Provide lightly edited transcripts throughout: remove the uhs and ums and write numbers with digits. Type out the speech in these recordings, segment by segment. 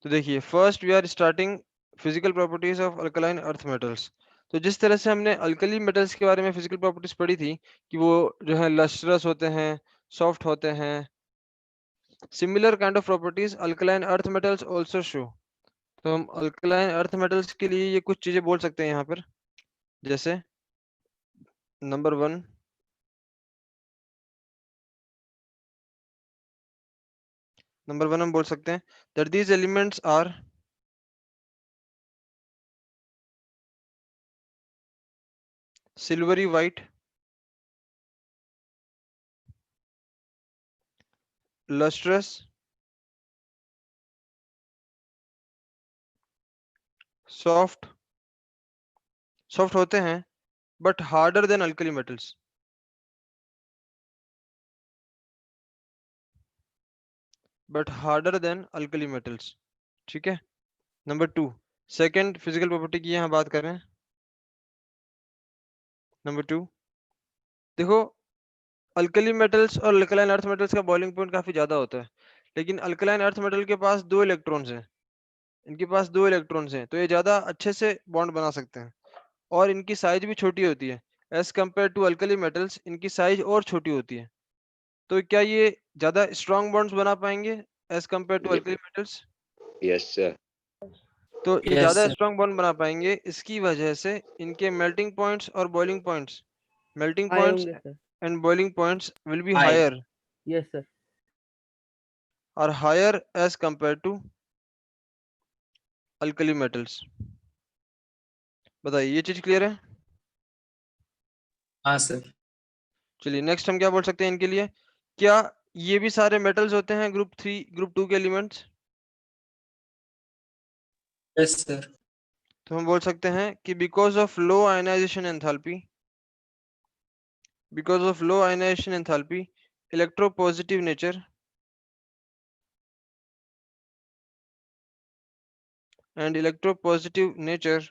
तो देखिए, first we are starting physical properties of alkaline earth metals. तो जिस तरह से हमने अल्कली मेटल्स के बारे में फिजिकल प्रॉपर्टीज पढ़ी थी कि वो जो है लस्ट्रस होते हैं, सॉफ्ट होते हैं, similar kind of properties alkaline earth metals also show. तो हम अल्कलाइन अर्थ मेटल्स के लिए ये कुछ चीजें बोल सकते हैं यहाँ पर, जैसे नंबर 1, हम बोल सकते हैं that these elements are silvery white, lustrous, soft होते हैं but harder than alkali metals. ठीक है। नंबर 2, सेकंड फिजिकल प्रॉपर्टी की यहाँ बात करें। नंबर 2, देखो, अल्कली मेटल्स और अल्कलाइन अर्थ मेटल्स का बॉइलिंग पॉइंट काफी ज्यादा होता है, लेकिन अल्कलाइन अर्थ मेटल के पास 2 इलेक्ट्रॉन्स हैं। तो ये ज्यादा अच्छे से बॉन्ड बना सकते हैं, और इनकी साइज भी छोटी होती है। As compare to alkali metals इनकी साइज और छोटी होती है। तो क्या ये ज्यादा स्ट्रॉन्ग बॉन्ड्स बना पाएंगे as compare to alkali metals? Yes sir. तो ये यस ज्यादा सर। स्ट्रॉन्ग बॉन्ड बना पाएंगे, इसकी वजह से इनके मेल्टिंग पॉइंट्स और बॉइलिंग पॉइंट्स हाई होंगे sir. And boiling points will be high. Higher yes sir. और higher as compare to alkali metals. बताइए, ये चीज क्लियर है? हाँ सर। चलिए नेक्स्ट हम क्या बोल सकते हैं इनके लिए। क्या ये भी सारे मेटल्स होते हैं ग्रुप 3 ग्रुप 2 के एलिमेंट्स? Yes sir. तो हम बोल सकते हैं कि because of low ionization enthalpy, electropositive nature and electropositive nature,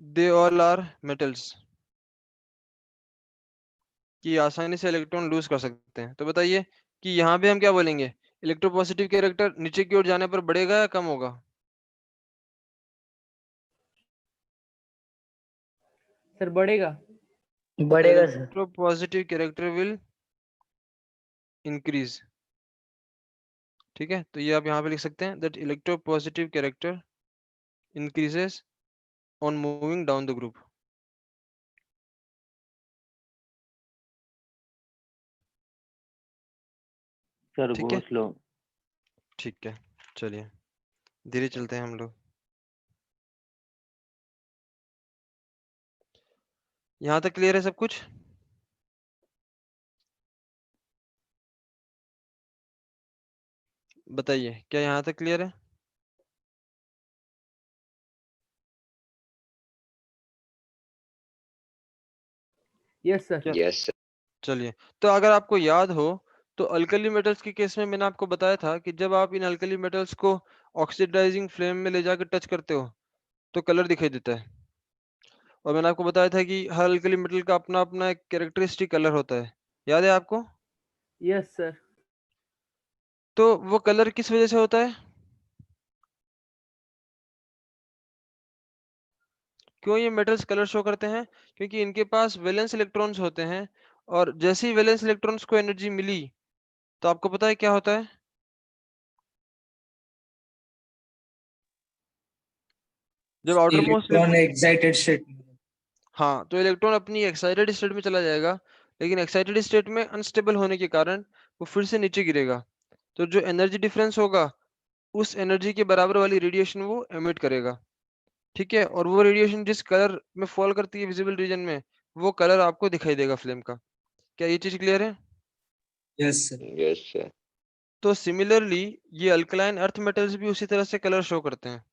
they all are metals, कि आसानी से इलेक्ट्रॉन लूज कर सकते हैं। तो बताइए कि यहाँ पे हम क्या बोलेंगे, इलेक्ट्रोपॉजिटिव कैरेक्टर नीचे की ओर जाने पर बढ़ेगा या कम होगा? सर बढ़ेगा। बढ़ेगा sir. Electropositive character will increase. ठीक है, तो ये आप यहाँ पे लिख सकते हैं that electropositive character increases on moving down the group. Sir ठीक है, बहुत स्लो। ठीक है, चलिए धीरे चलते हैं हम लोग। यहाँ तक क्लियर है सब कुछ? बताइए, क्या यहाँ तक क्लियर है? Yes sir. क्या? Yes sir. चलिए, तो अगर आपको याद हो तो अल्कली मेटल्स के केस में मैंने आपको बताया था कि जब आप इन अल्कली मेटल्स को ऑक्सीडाइजिंग फ्लेम में ले जाकर टच करते हो तो कलर दिखाई देता है। और मैंने आपको बताया था कि हर अल्कली मेटल का अपना अपना एक कैरेक्टरिस्टिक कलर होता है। याद है आपको? Yes sir. तो वो कलर किस वजह से होता है? क्यों ये मेटल्स कलर शो करते हैं? क्योंकि इनके पास वैलेंस इलेक्ट्रॉन्स होते हैं, और जैसे ही वैलेंस इलेक्ट्रॉन्स को एनर्जी मिली तो आपको पता है क्या होता है? जब outer most, electron excited state. हाँ, तो इलेक्ट्रॉन अपनी एक्साइटेड स्टेट में चला जाएगा, लेकिन एक्साइटेड स्टेट में अनस्टेबल होने के कारण वो फिर से नीचे गिरेगा। तो जो एनर्जी डिफरेंस होगा उस एनर्जी के बराबर वाली रेडिएशन वो एमिट करेगा। ठीक है, और वो रेडिएशन जिस कलर में फॉल करती है विजिबल रीजन में, वो कलर आपको दिखाई देगा फ्लेम का। क्या ये चीज क्लियर है? Yes sir. Yes sir. तो सिमिलरली ये अल्कलाइन अर्थ मेटल्स भी उसी तरह से कलर शो करते हैं,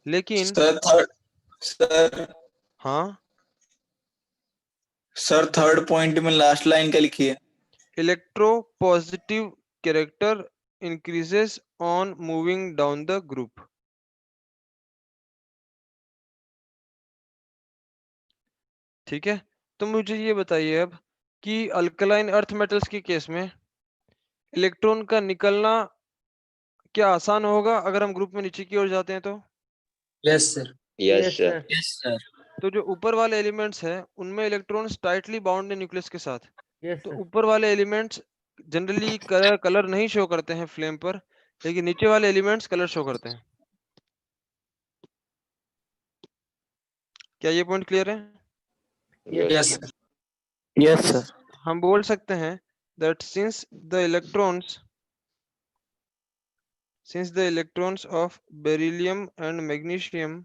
लेकिन सर सर हाँ, सर थर्ड पॉइंट में लास्ट लाइन क्या लिखी है? Electro positive character increases on moving down the group. ठीक है, तो मुझे ये बताइए अब कि अल्कलाइन अर्थ मेटल्स के केस में इलेक्ट्रॉन का निकलना क्या आसान होगा अगर हम ग्रुप में नीचे की ओर जाते हैं तो? Yes sir. Yes Yes, sir. sir. Yes sir. तो जो ऊपर वाले एलिमेंट्स हैं उनमें इलेक्ट्रॉन्स टाइटली बाउंड है न्यूक्लियस के साथ। Yes, तो sir. ऊपर वाले एलिमेंट्स जनरली कलर नहीं शो करते हैं फ्लेम पर, लेकिन नीचे वाले एलिमेंट्स कलर शो करते हैं। क्या ये पॉइंट क्लियर है? Yes sir. Yes sir. हम बोल सकते हैं that since the electrons of beryllium and magnesium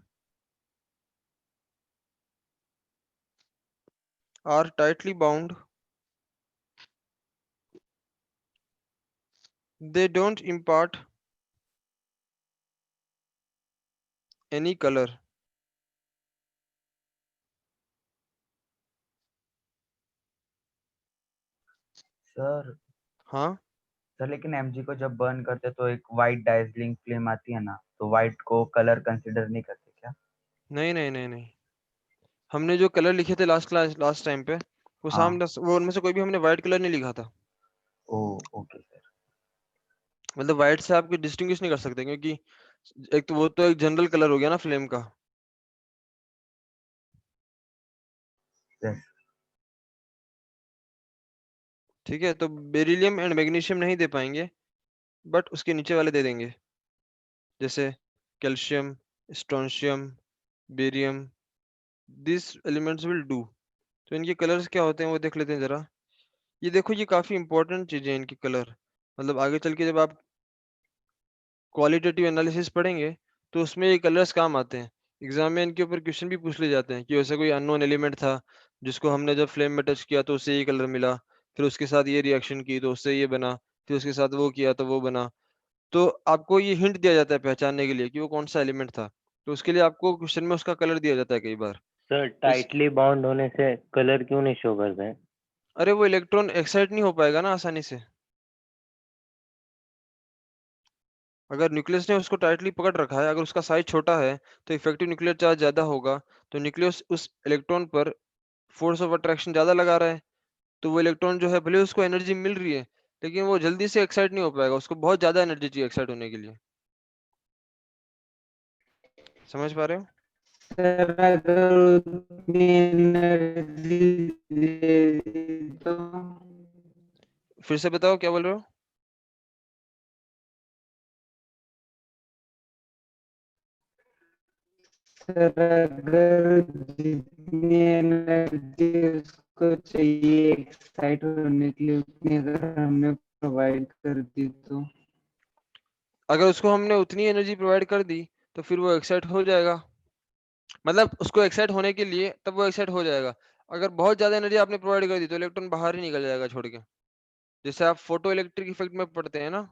are tightly bound, they don't impart any color. Sir हाँ, सर लेकिन एमजी को जब बर्न करते तो एक वाइट डाइजलिंग फ्लेम आती है ना, तो वाइट को कलर कंसीडर नहीं करते क्या? नहीं नहीं नहीं नहीं, हमने जो कलर लिखे थे लास्ट टाइम पे, वो हाँ। सामने वो उनमें से कोई भी हमने व्हाइट कलर नहीं लिखा था। ओ ओके सर। मतलब व्हाइट से आप डिस्टिंग्विश नहीं कर सकते, क्योंकि एक तो वो तो एक जनरल कलर हो गया ना फ्लेम का। यस। ठीक है, तो बेरिलियम एंड मैग्नीशियम नहीं दे पाएंगे, बट उसके नीचे वाले दे देंगे, जैसे calcium, strontium, barium, this elements will do. तो इनके कलर्स क्या होते हैं वो देख लेते हैं जरा। ये देखो, ये काफी इंपॉर्टेंट चीजें हैं इनके कलर। मतलब आगे चल के जब आप क्वालिटेटिव एनालिसिस पढ़ेंगे तो उसमें ये कलर्स काम आते हैं। एग्जाम में इनके ऊपर क्वेश्चन भी पूछ ले जाते हैं कि वैसे कोई अननोन एलिमेंट था जिसको हमने जब फ्लेम में टच किया तो उससे ये कलर मिला, फिर उसके साथ ये रिएक्शन की तो उससे ये बना, फिर उसके साथ वो किया तो वो बना। तो आपको ये हिंट दिया जाता है पहचानने के लिए कि वो कौन सा एलिमेंट था। तो उसके लिए आपको क्वेश्चन में उसका कलर दिया जाता है कई बार। सर तो इस टाइटली बाउंड होने से कलर क्यों नहीं शो करते हैं? अरे वो इलेक्ट्रॉन एक्साइट नहीं हो पाएगा ना आसानी से। अगर न्यूक्लियस ने उसको टाइटली पकड़ रखा है, अगर उसका साइज छोटा है तो इफेक्टिव न्यूक्लियर चार्ज ज्यादा होगा। तो न्यूक्लियस उस इलेक्ट्रॉन पर फोर्स ऑफ अट्रैक्शन ज्यादा लगा रहा है, तो वो इलेक्ट्रॉन जो है भले उसको एनर्जी मिल रही है, लेकिन वो जल्दी से एक्साइट नहीं हो पाएगा, उसको बहुत ज्यादा एनर्जी चाहिए एक्साइट होने के लिए। समझ पा रहे हो? सर अगर उतनी एनर्जी दे दी तो? फिर से बताओ क्या बोल रहे हो? सर अगर जितनी एनर्जी उसको चाहिए एक्साइट होने के लिए उतनी अगर हमने प्रोवाइड कर दी तो? अगर उसको हमने उतनी एनर्जी प्रोवाइड कर दी तो फिर वो एक्साइट हो जाएगा। मतलब उसको एक्साइट होने के लिए तब वो एक्साइट हो जाएगा। अगर बहुत ज्यादा एनर्जी आपने प्रोवाइड कर दी तो इलेक्ट्रॉन बाहर ही निकल जाएगा छोड़ के। जैसे आप फोटो इलेक्ट्रिक इफेक्ट में पढ़ते हैं ना,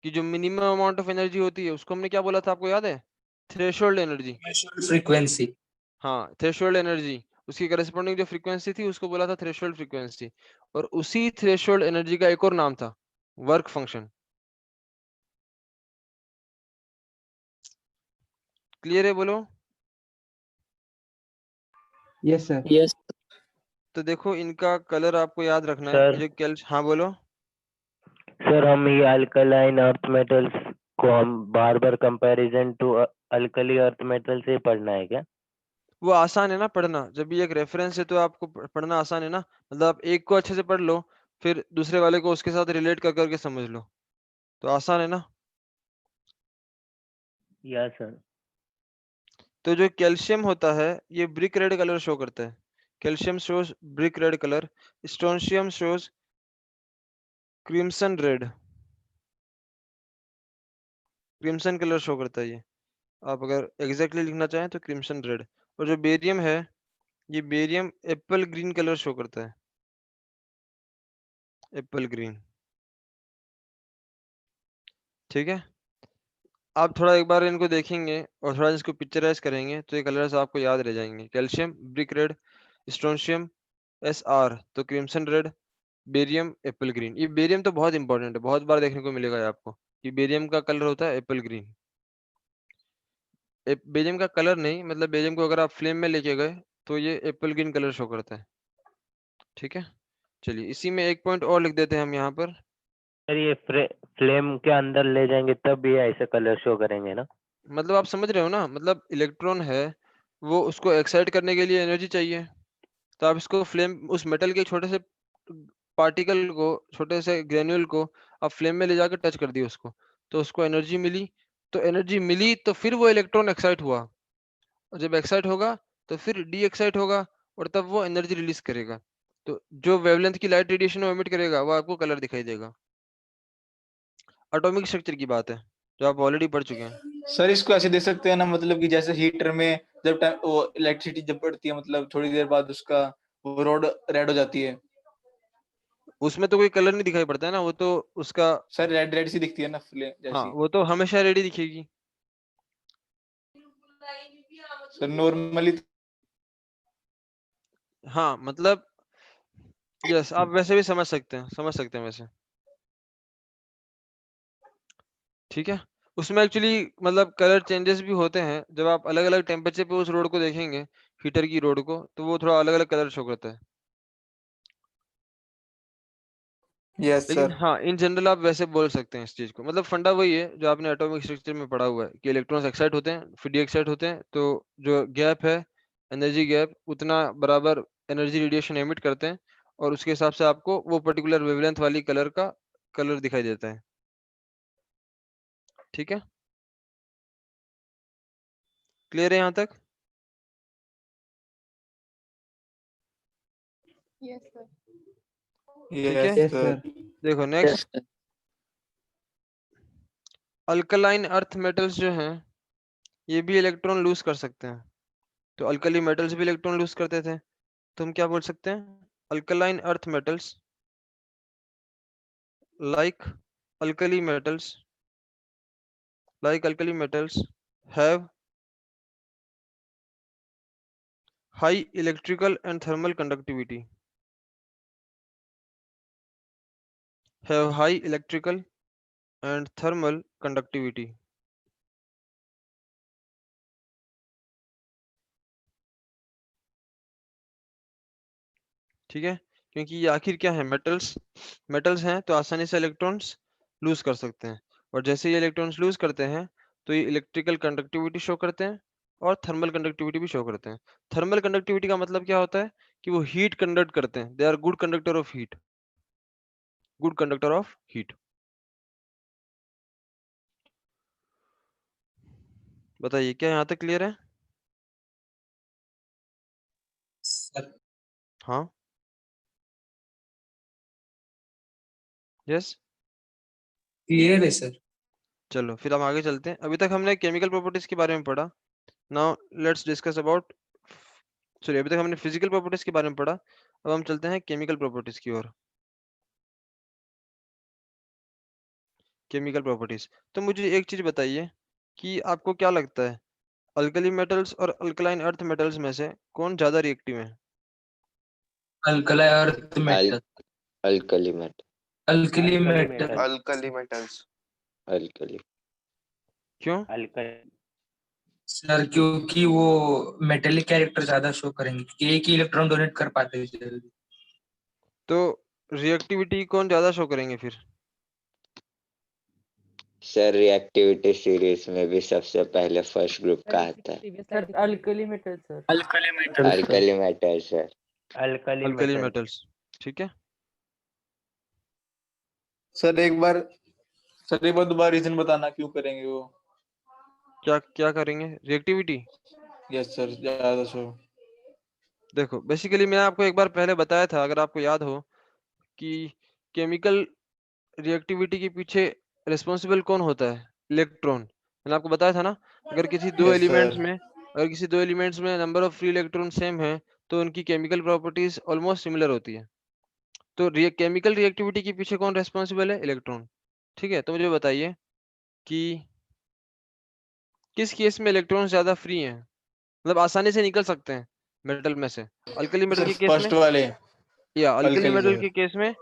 कि जो मिनिमम अमाउंट ऑफ एनर्जी होती है उसको हमने क्या बोला था, आपको याद है? Threshold energy. फ्रीक्वेंसी। हाँ, थ्रेशोल्ड एनर्जी, उसकी करस्पॉन्डिंग जो फ्रीक्वेंसी थी उसको बोला था थ्रेशोल्ड फ्रीक्वेंसी। और उसी थ्रेशोल्ड एनर्जी का एक और नाम था वर्क फंक्शन। क्लियर है, बोलो। Yes sir. यस तो देखो, इनका कलर आपको याद रखना है। सर ये जो कैल्श हाँ बोलो। सर हम ये अल्कलाइन अर्थ मेटल्स को हम बार बार comparison to alkali earth metal से पढ़ना है क्या? वो आसान है ना पढ़ना, जब भी एक रेफरेंस है तो आपको पढ़ना आसान है ना। मतलब आप एक को अच्छे से पढ़ लो, फिर दूसरे वाले को उसके साथ रिलेट कर करके समझ लो, तो आसान है ना। Yes sir. तो जो कैल्शियम होता है ये ब्रिक रेड कलर शो करता है। Calcium shows brick red colour, strontium shows crimson red, crimson colour show करता है ये। आप अगर एग्जैक्टली लिखना चाहें तो क्रिम्सन रेड। और जो बेरियम है, ये barium apple green colour show करता है, एप्पल ग्रीन। ठीक है, आप थोड़ा एक बार इनको देखेंगे और थोड़ा इसको पिक्चराइज करेंगे तो ये कलर्स आपको याद रह जाएंगे। Calcium brick red, strontium S R तो crimson red, barium apple green. ये बेरियम तो बहुत इंपॉर्टेंट है, बहुत बार देखने को मिलेगा ये आपको कि बेरियम का कलर होता है एप्पल ग्रीन। बेरियम का कलर नहीं, मतलब बेरियम को अगर आप फ्लेम में लेके गए तो ये एप्पल ग्रीन कलर शो करता है। ठीक है, चलिए इसी में एक पॉइंट और लिख देते हैं हम यहाँ पर। सर ये फ्लेम के अंदर ले जाएंगे तब ये ऐसे कलर शो करेंगे ना? मतलब आप समझ रहे हो ना, मतलब इलेक्ट्रॉन है वो, उसको एक्साइट करने के लिए एनर्जी चाहिए, तो आप इसको फ्लेम, उस मेटल के छोटे से पार्टिकल को, छोटे से ग्रेन्यूल को आप फ्लेम में ले जाकर टच कर दिए उसको, तो उसको एनर्जी मिली। तो एनर्जी मिली तो फिर वो इलेक्ट्रॉन एक्साइट हुआ, और जब एक्साइट होगा तो फिर डी एक्साइट होगा, और तब वो एनर्जी रिलीज करेगा। तो जो वेवलेंथ की लाइट रेडिएशन वो एमिट करेगा वो आपको कलर दिखाई देगा। एटॉमिक स्ट्रक्चर की बात है जो आप ऑलरेडी पढ़ चुके हैं। सर इसको ऐसे दे सकते हैं ना, मतलब कि जैसे हीटर में जब टाइम वो इलेक्ट्रिसिटी जब पड़ती है, मतलब थोड़ी देर बाद उसका वो रोड रेड हो जाती है। उसमें तो कोई कलर नहीं दिखाई पड़ता है ना, वो तो उसका, सर रेड रेड सी दिखती है ना फ्लेम हाँ जैसी। वो तो हमेशा रेडी दिखेगी। सर नॉर्मली हाँ मतलब यस, आप वैसे भी समझ सकते हैं, समझ सकते हैं वैसे। ठीक है, उसमें एक्चुअली मतलब कलर चेंजेस भी होते हैं जब आप अलग अलग टेम्परेचर पे उस रोड को देखेंगे, हीटर की रोड को, तो वो थोड़ा अलग अलग कलर शो करता है। यस लेकिन सर। हाँ इन जनरल आप वैसे बोल सकते हैं इस चीज को, मतलब फंडा वही है जो आपने एटॉमिक स्ट्रक्चर में पढ़ा हुआ है कि इलेक्ट्रॉन्स एक्साइट होते हैं फिर डी एक्साइट होते हैं, तो जो गैप है, एनर्जी गैप, उतना बराबर एनर्जी रेडिएशन एमिट करते हैं, और उसके हिसाब से आपको वो पर्टिकुलर वेवलेंथ वाली कलर का कलर दिखाई देता है। ठीक है, क्लियर है यहाँ तक? Yes, sir. ठीक है, यस सर। देखो नेक्स्ट, अल्कलाइन अर्थ मेटल्स जो हैं ये भी इलेक्ट्रॉन लूज कर सकते हैं। तो अल्कली मेटल्स भी इलेक्ट्रॉन लूज करते थे, तो हम क्या बोल सकते हैं, alkaline earth metals like alkali metals have high electrical and thermal conductivity, have high electrical and thermal conductivity। ठीक है, क्योंकि ये आखिर क्या है, मेटल्स हैं तो आसानी से इलेक्ट्रॉन्स लूज कर सकते हैं, और जैसे ये इलेक्ट्रॉन्स लूज करते हैं तो ये इलेक्ट्रिकल कंडक्टिविटी शो करते हैं और थर्मल कंडक्टिविटी भी शो करते हैं। थर्मल कंडक्टिविटी का मतलब क्या होता है कि वो हीट कंडक्ट करते हैं, they are good conductor of heat, good conductor of heat. बताइए क्या यहाँ तक क्लियर है? सर हाँ, यस, क्लियर है सर। चलो फिर हम आगे चलते हैं। अभी तक हमने केमिकल प्रॉपर्टीज के बारे में पढ़ा, now let's discuss about, sorry अभी तक हमने फिजिकल प्रॉपर्टीज के बारे में पढ़ा, अब हम चलते हैं केमिकल प्रॉपर्टीज की ओर। केमिकल प्रॉपर्टीज, तो मुझे एक चीज बताइए कि आपको क्या लगता है अल्कली मेटल्स और अल्कलाइन अर्थ मेटल्स में से कौन ज्यादा रिएक्टिव है? Alkali earth metal, alkali metal. Alkali metal. Alkali metals. Alkali. क्यों? अल्कली। सर क्योंकि वो मेटेलिक कैरेक्टर ज्यादा शो करेंगे, क्योंकि एक ही इलेक्ट्रॉन डोनेट कर पाते हैं जल्दी। तो रिएक्टिविटी कौन ज्यादा शो करेंगे फिर? सर रिएक्टिविटी सीरीज में भी सबसे पहले फर्स्ट ग्रुप का आता है sir alkali metal sir. Alkali metal. Alkali metal sir. Alkali alkali metal. Metals, ठीक है। सर एक बार दोबारा रीजन बताना क्यों करेंगे वो। क्या क्या करेंगे रिएक्टिविटी? यस सर, ज्यादा शो। देखो बेसिकली मैंने आपको एक बार पहले बताया था, अगर आपको याद हो, कि केमिकल रिएक्टिविटी के पीछे रिस्पॉन्सिबल कौन होता है, इलेक्ट्रॉन। मैंने आपको बताया था ना, अगर किसी दो यस एलिमेंट्स सर। में, अगर किसी दो एलिमेंट्स में number of free electron same है तो उनकी केमिकल प्रॉपर्टीज ऑलमोस्ट सिमिलर होती है। तो केमिकल रिएक्टिविटी के पीछे कौन रिस्पॉन्सिबल है, इलेक्ट्रॉन। ठीक है, तो मुझे बताइए कि किस केस में इलेक्ट्रॉन्स ज्यादा फ्री हैं, मतलब आसानी से निकल सकते हैं मेटल में से, अल्कली मेटल सर के केस में फर्स्ट वाले। या अल्कली अल्कली मेटल सर। के केस में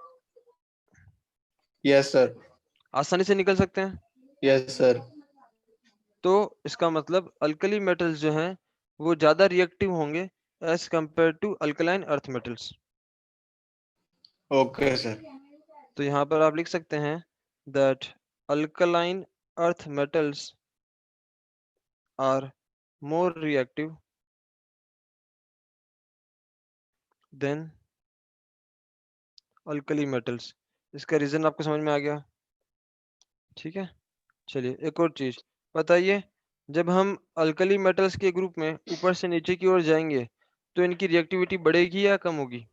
यस सर। आसानी से निकल सकते हैं? Yes sir. तो इसका मतलब अल्कली मेटल्स जो हैं वो ज्यादा रिएक्टिव होंगे as compare to alkaline earth metals. Okay sir. तो यहाँ पर आप लिख सकते हैं that alkaline earth metals are more reactive than alkali metals। इसका रीजन आपको समझ में आ गया? ठीक है, चलिए एक और चीज बताइए, जब हम अल्कली मेटल्स के ग्रुप में ऊपर से नीचे की ओर जाएंगे तो इनकी रिएक्टिविटी बढ़ेगी या कम होगी?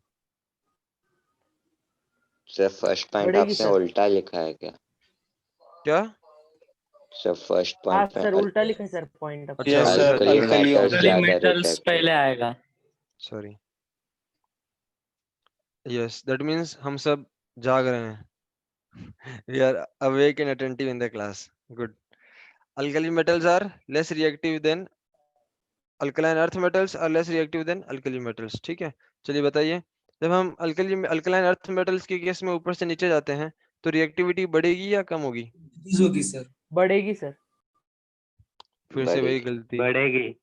सर फर्स्ट पॉइंट बढ़ेगी आपने सर। उल्टा लिखा है क्या? क्या? सर फर्स्ट हाँ पॉइंट में सर, उल्टा लिखा है सर पॉइंट अच्छा यस उल्टा सर, अल्कली लिखा है, अल्कली मेटल्स अल्कली ज्यादा मेटल्स रिएक्टिव। पहले आएगा। सॉरी। यस दैट मीन्स हम सब जाग रहे हैं। We are awake and attentive in the class. Good. Alkali metals are less reactive than alkaline earth metals are less reactive than alkali metals. ठीक है, चलिए बताइए, जब हम अल्कलाइन अर्थ मेटल्स के केस में ऊपर से नीचे जाते हैं तो रिएक्टिविटी बढ़ेगी या कम होगी? इंक्रीज होगी सर। बढ़ेगी सर। फिर से वही बढ़ेगी। गलती, बढ़ेगी।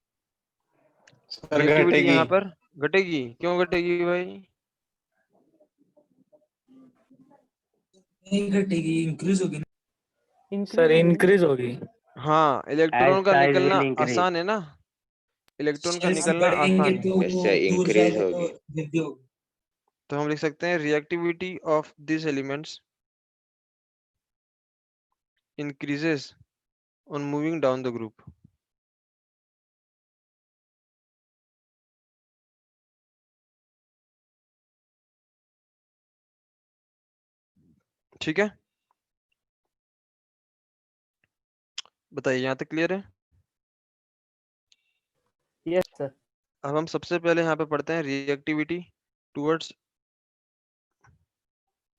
सर रिएक्टिविटी घटेगी। यहाँ पर घटेगी। क्यों घटेगी भाई? नहीं घटेगी, इंक्रीज होगी। इंक्रीज सर होगी ना। इंक्रीज होगी। हाँ, As इलेक्ट्रॉन का size निकलना will increase. आसान है ना, इलेक्ट्रॉन का शेल्स निकलना बढ़ेंगे आसान है। तो यस वो सर, दूर इंक्रीज जाएगा तो होगी। वृद्धि होगी। तो हम लिख सकते हैं reactivity of this elements increases on moving down the group. ठीक है, बताइए यहाँ तक क्लियर है? Yes sir. अब हम सबसे पहले यहाँ पे पढ़ते हैं रिएक्टिविटी टुवर्ड्स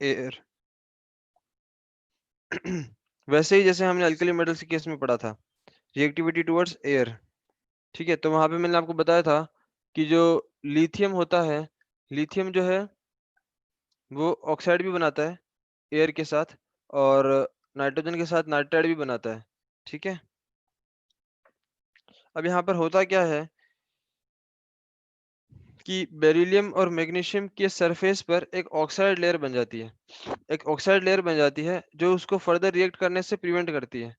एयर। वैसे ही जैसे हमने अल्कली मेटल्स के केस में पढ़ा था, रिएक्टिविटी टुवर्ड्स एयर। ठीक है, तो वहां पे मैंने आपको बताया था कि जो लिथियम होता है, लिथियम जो है वो ऑक्साइड भी बनाता है एयर के साथ, और नाइट्रोजन के साथ नाइट्राइड भी बनाता है। ठीक है, अब यहाँ पर होता क्या है कि बेरिलियम और मैग्नीशियम के सरफेस पर एक ऑक्साइड लेयर बन जाती है, एक ऑक्साइड लेयर बन जाती है जो उसको फर्दर रिएक्ट करने से प्रिवेंट करती है।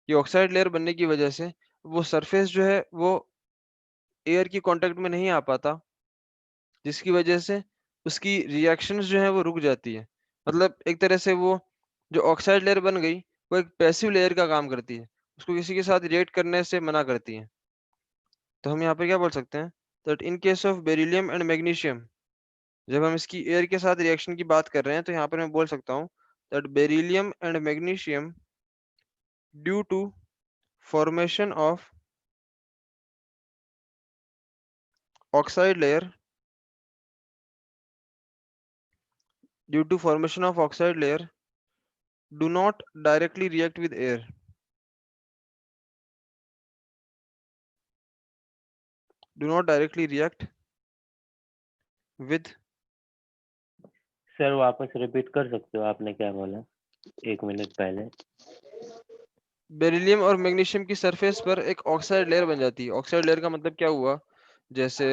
ये ऑक्साइड लेयर बनने की वजह से वो सरफेस जो है वो एयर की कांटेक्ट में नहीं आ पाता, जिसकी वजह से उसकी रिएक्शंस जो है वो रुक जाती है। मतलब एक तरह से वो जो ऑक्साइड लेयर बन गई वो एक पैसिव लेयर का काम करती है, उसको किसी के साथ रिएक्ट करने से मना करती है। तो हम यहाँ पे क्या बोल सकते हैं, that in case of beryllium and magnesium, जब हम इसकी एयर के साथ रिएक्शन की बात कर रहे हैं तो यहाँ पर मैं बोल सकता हूँ that beryllium and magnesium due to formation of oxide layer due to formation of oxide layer do not directly react with air, do not directly react with sir वापस रिपीट कर सकते हो, आपने क्या बोला 1 मिनट पहले? बेरिलियम और magnesium की सरफेस पर एक ऑक्साइड लेयर बन जाती है। ऑक्साइड लेयर का मतलब क्या हुआ, जैसे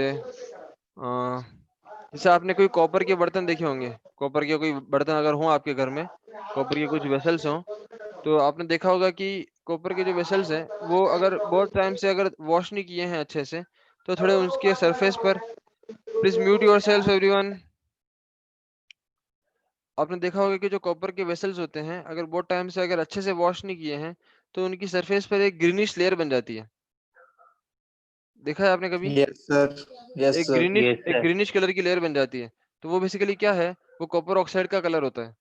जैसे आपने कोई कॉपर के बर्तन देखे होंगे, कॉपर के कोई बर्तन अगर हो आपके घर में, कॉपर के कुछ वेसल्स हों, तो आपने देखा होगा कि कॉपर के जो वेसल्स हैं वो अगर बहुत टाइम से अगर वॉश नहीं किए हैं अच्छे से, तो थोड़े उसके सरफेस पर, please mute your self everyone. आपने देखा होगा कि जो कॉपर के वेसल्स होते हैं अगर बहुत टाइम से अगर अच्छे से वॉश नहीं किए हैं तो उनकी सरफेस पर एक ग्रीनिश लेयर बन जाती है। देखा है आपने कभी? यस सर, यस एक सर। ग्रीनिश यस एक सर। ग्रीनिश कलर की लेयर बन जाती है। तो वो बेसिकली क्या है, वो कॉपर ऑक्साइड का कलर होता है।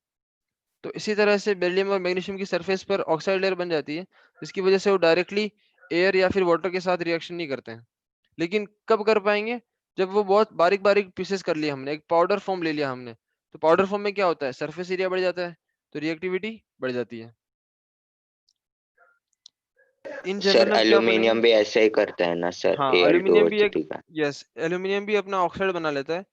तो इसी तरह से बेरिलियम और मैग्नीशियम की सरफेस पर ऑक्साइड लेयर बन जाती है, जिसकी वजह से वो डायरेक्टली एयर या फिर वाटर के साथ रिएक्शन नहीं करते हैं। लेकिन कब कर पाएंगे, जब वो बहुत बारीक बारीक पीसेस कर लिया हमने, एक पाउडर फॉर्म ले लिया हमने, तो पाउडर फॉर्म में क्या होता है, सरफेस एरिया बढ़ जाता है, तो रिएक्टिविटी बढ़ जाती है। इन सर जनरल हम क्या बोलेंगे, एल्यूमिनियम भी ऐसे ही करता है ना सर, हाँ एल्यूमिनियम भी एक, Al2O3 का? यस एल्यूमिनियम भी अपना ऑक्साइड बना लेता है,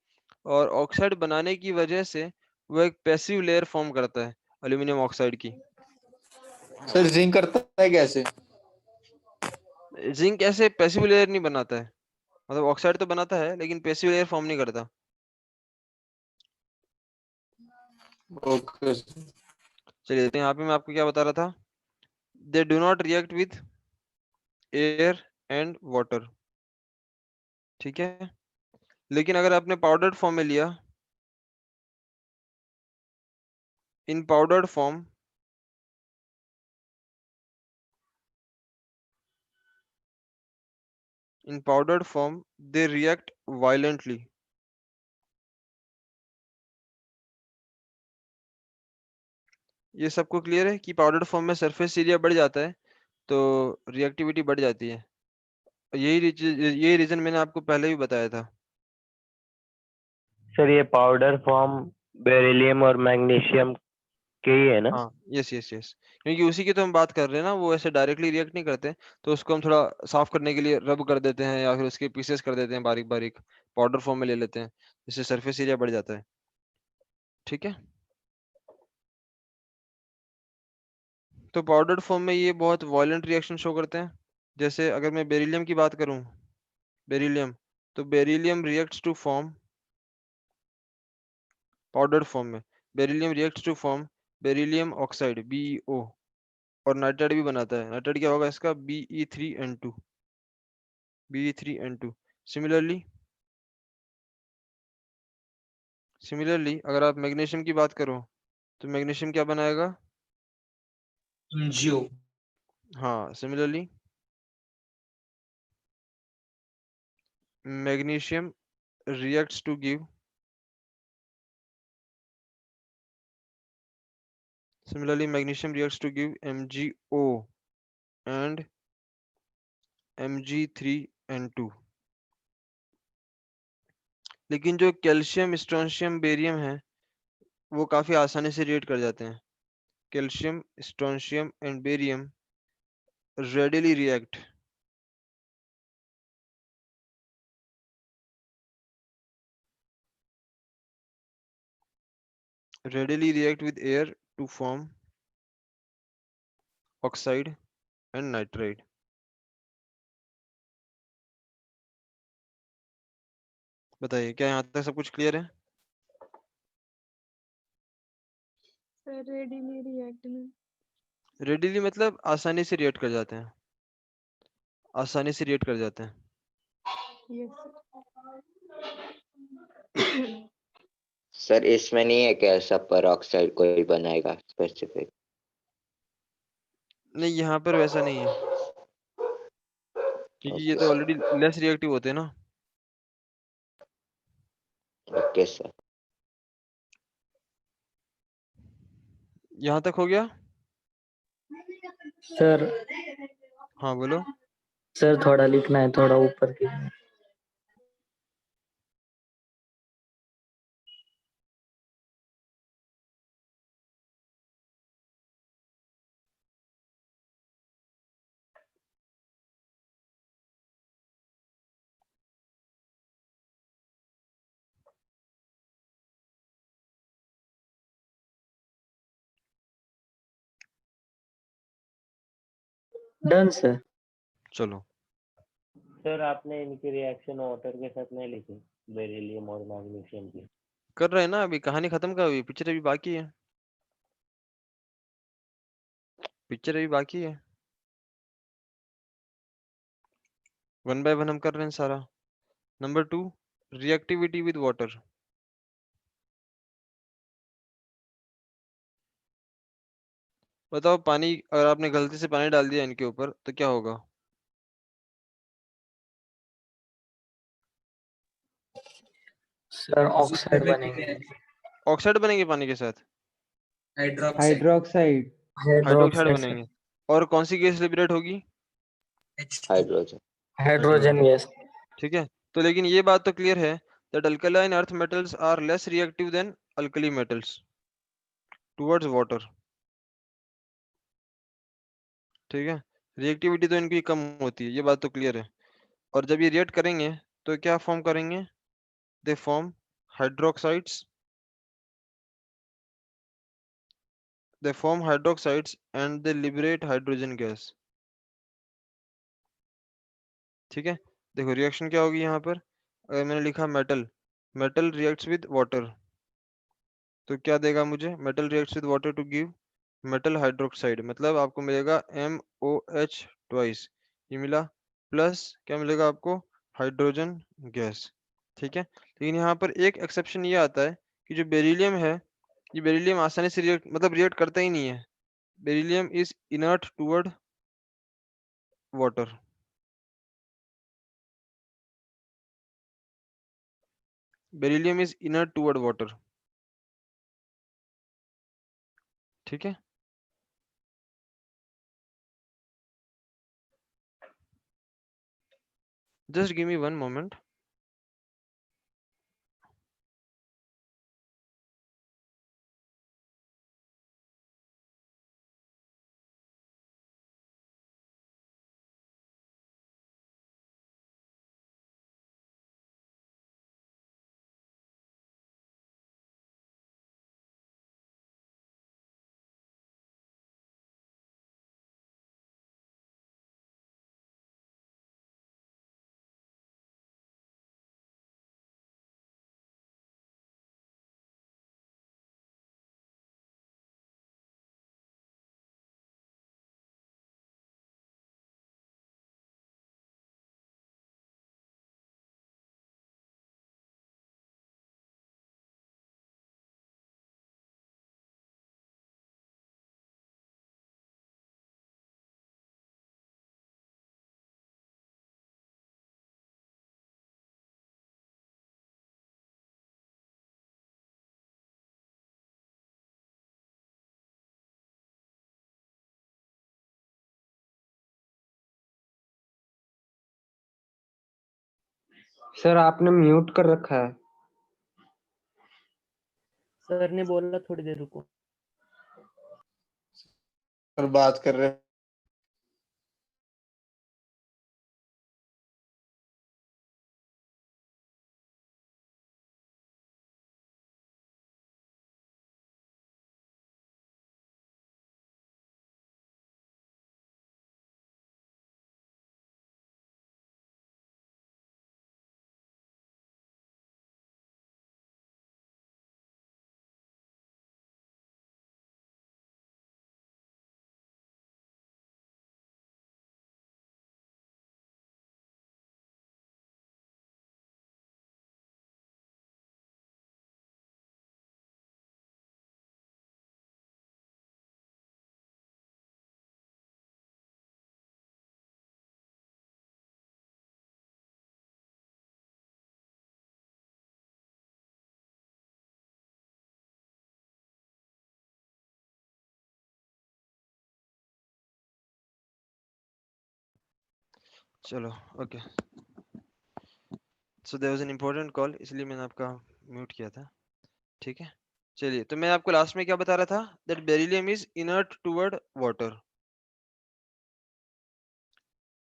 और ऑक्साइड बनाने की वजह से वो एक पैसिव लेयर फॉर्म करता है एल्यूमिनियम ऑक्साइड की। सर जिंक करता है कैसे? जिंक ऐसे पैसिव लेयर नहीं बनाता है, मतलब ऑक्साइड तो बनाता है लेकिन पैसिव लेयर फॉर्म नहीं करता। ओके चलिए, तो यहाँ पे मैं आपको क्या बता रहा था, they do not react with air and water, ठीक है। लेकिन अगर आपने पाउडर्ड फॉर्म में लिया, in powdered form they react violently. ये सबको क्लियर है कि पाउडर्ड फॉर्म में सरफेस एरिया बढ़ जाता है तो रिएक्टिविटी बढ़ जाती है। यही रीजन मैंने आपको पहले भी बताया था। सर ये पाउडर फॉर्म बेरिलियम और मैग्नीशियम के ही है ना? हाँ, यस यस यस, क्योंकि उसी की तो हम बात कर रहे हैं ना, वो ऐसे डायरेक्टली रिएक्ट नहीं करते, तो उसको हम थोड़ा साफ करने के लिए रब कर देते हैं या फिर उसके पीसेस कर देते हैं बारीक बारीक, पाउडर फॉर्म में ले लेते हैं, जिससे सरफेस एरिया बढ़ जाता है, ठीक है। तो पाउडर्ड फॉर्म में ये बहुत वायलेंट रिएक्शन शो करते हैं। जैसे अगर मैं बेरिलियम की बात करूं, बेरिलियम, तो beryllium reacts to form powdered form में, beryllium reacts to form beryllium oxide BeO, और नाइट्राइड भी बनाता है। नाइट्राइड क्या होगा इसका, Be3N2, Be3N2। सिमिलरली अगर आप मैग्नीशियम की बात करो तो मैग्नीशियम क्या बनाएगा, MgO। हाँ similarly magnesium reacts to give MgO and Mg3N2। लेकिन जो कैल्शियम, स्ट्रोंशियम, बेरियम है वो काफी आसानी से रिएक्ट कर जाते हैं। Calcium, strontium and barium readily react with air to form oxide and nitride। बताइए, क्या यहाँ तक सब कुछ क्लियर है? सर रेडिली रिएक्ट में। रेडिली मतलब आसानी से रिएक्ट कर जाते हैं, आसानी से रिएक्ट कर जाते हैं। यस सर इसमें नहीं है क्या ऐसा पेरोक्साइड कोई बनाएगा स्पेसिफिक? नहीं, यहाँ पर वैसा नहीं है, क्योंकि ये ओके तो सर। ऑलरेडी लेस रिएक्टिव होते हैं ना। Okay sir. यहाँ तक हो गया? सर हाँ बोलो। सर थोड़ा लिखना है, थोड़ा ऊपर की। Done sir. चलो, सर आपने इनकी रिएक्शन वाटर के साथ नहीं लिखी, बेरिलियम और मैग्नीशियम की? कर रहे हैं ना, अभी कहानी खत्म का हुई, पिक्चर अभी बाकी है, पिक्चर अभी बाकी है, 1 बाय 1 हम कर रहे हैं सारा। Number 2, reactivity with water. बताओ, पानी अगर आपने गलती से पानी डाल दिया इनके ऊपर तो क्या होगा? सर ऑक्साइड बनेंगे। ऑक्साइड बनेंगे पानी के साथ, hydroxide. Hydroxide. Hydroxide hydroxide sir. बनेंगे। और कौन सी गैस लिबरेट होगी? H2। हाइड्रोजन। Hydrogen gas. ठीक है, तो लेकिन ये बात तो क्लियर है that alkaline earth metals are less reactive than alkali metals towards water, ठीक है। रिएक्टिविटी तो इनकी कम होती है, ये बात तो क्लियर है। और जब ये रिएक्ट करेंगे तो क्या फॉर्म करेंगे? They form hydroxides, and they liberate hydrogen gas, ठीक है। देखो रिएक्शन क्या होगी यहाँ पर, अगर मैंने लिखा metal, metal reacts with water, तो क्या देगा मुझे, metal reacts with water to give metal hydroxide, मतलब आपको मिलेगा MOH ट्वाइस, ये मिला, प्लस क्या मिलेगा आपको, हाइड्रोजन गैस। ठीक है, लेकिन यहाँ पर एक एक्सेप्शन ये आता है कि जो बेरिलियम है, ये बेरिलियम आसानी से रिएक्ट मतलब रिएक्ट करता ही नहीं है। Beryllium is inert toward water. Beryllium is inert toward water. ठीक है, just give me one moment. Sir आपने म्यूट कर रखा है। सर ने बोला थोड़ी देर रुको। और बात कर रहे हैं। चलो okay, so there was an important call, इसलिए मैंने आपका म्यूट किया था। ठीक है, चलिए, तो मैं आपको लास्ट में क्या बता रहा था, that beryllium is inert toward water.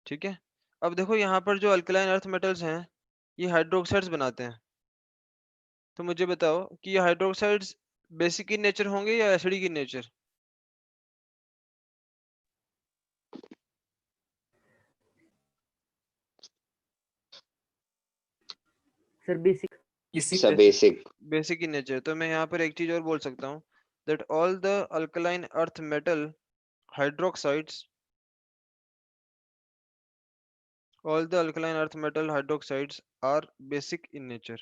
ठीक है, अब देखो यहाँ पर जो अल्कलाइन अर्थ मेटल्स हैं, ये हाइड्रोक्साइड्स बनाते हैं। तो मुझे बताओ कि ये हाइड्रोक्साइड्स बेसिक इन नेचर होंगे या acidic in nature? Sir basic. इसी सब पे बेसिक। Basic in nature. तो मैं यहाँ पर एक चीज और बोल सकता हूँ, that all the alkaline earth metal hydroxides, all the alkaline earth metal hydroxides are basic in nature.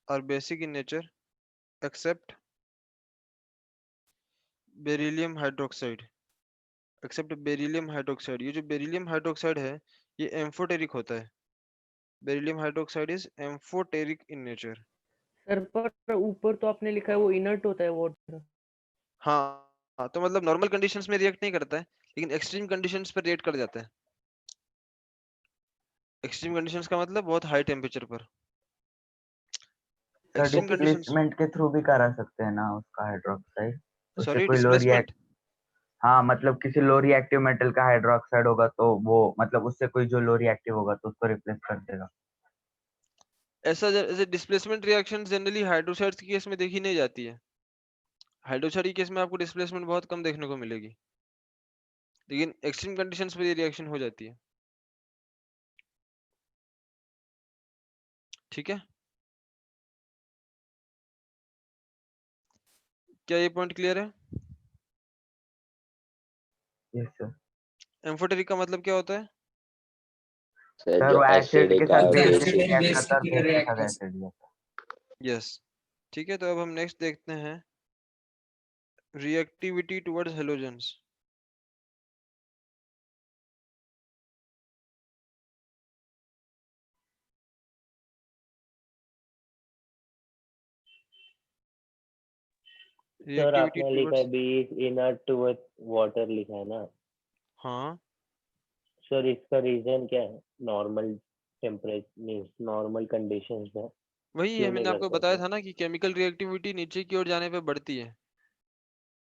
Are basic in nature except beryllium hydroxide. Except beryllium hydroxide. ये जो beryllium hydroxide है, ये amphoteric होता है. Beryllium hydroxide is amphoteric in nature. Sir पर ऊपर तो आपने लिखा है वो इनर्ट होता है वाटर। हाँ, तो मतलब नॉर्मल कंडीशंस में रिएक्ट नहीं करता है, लेकिन एक्सट्रीम कंडीशंस पर रिएक्ट कर जाता है। एक्सट्रीम कंडीशंस का मतलब बहुत हाई टेम्परेचर पर। सर एक्सट्रीम कंडीशंस, डिस्प्लेसमेंट के थ्रू भी करा सकते हैं ना उसका हाइड्रोक्साइड, उससे सॉरी कोई लो डिस्प्लेसमेंट। रिएक्ट। हाँ मतलब किसी लो रिएक्टिव मेटल का हाइड्रोक्साइड होगा तो वो मतलब उससे कोई जो लो रिएक्टिव होगा तो उसको रिप्लेस कर देगा। ऐसा जैसे डिस्प्लेसमेंट रिएक्शन जनरली हाइड्रोक्साइड्स के केस में देखी नहीं जाती है। हाइड्रोक्साइड के केस में आपको डिस्प्लेसमेंट बहुत कम देखने को मिलेगी, लेकिन एक्सट्रीम कंडीशंस पर ये रिएक्शन हो जाती है। ठीक है, क्या ये पॉइंट क्लियर है? Yes sir. एम्फोटेरिक का मतलब क्या होता है? सर सर जो वो एसिड के एसिडिक साथ और base acid and basic. React base करता है, की बेस के साथ रिएक्ट। एसिड जाता यस, ठीक है। तो अब हम नेक्स्ट देखते हैं reactivity towards halogens. Sir reactivity आपने लिखा है towards, B is inert toward water लिखा है ना? हाँ सर इसका रीजन क्या है? Normal temperature means normal conditions में वही है, क्यों नहीं मैंने आपको करता बताया सर? था ना कि केमिकल रिएक्टिविटी नीचे की ओर जाने पे बढ़ती है।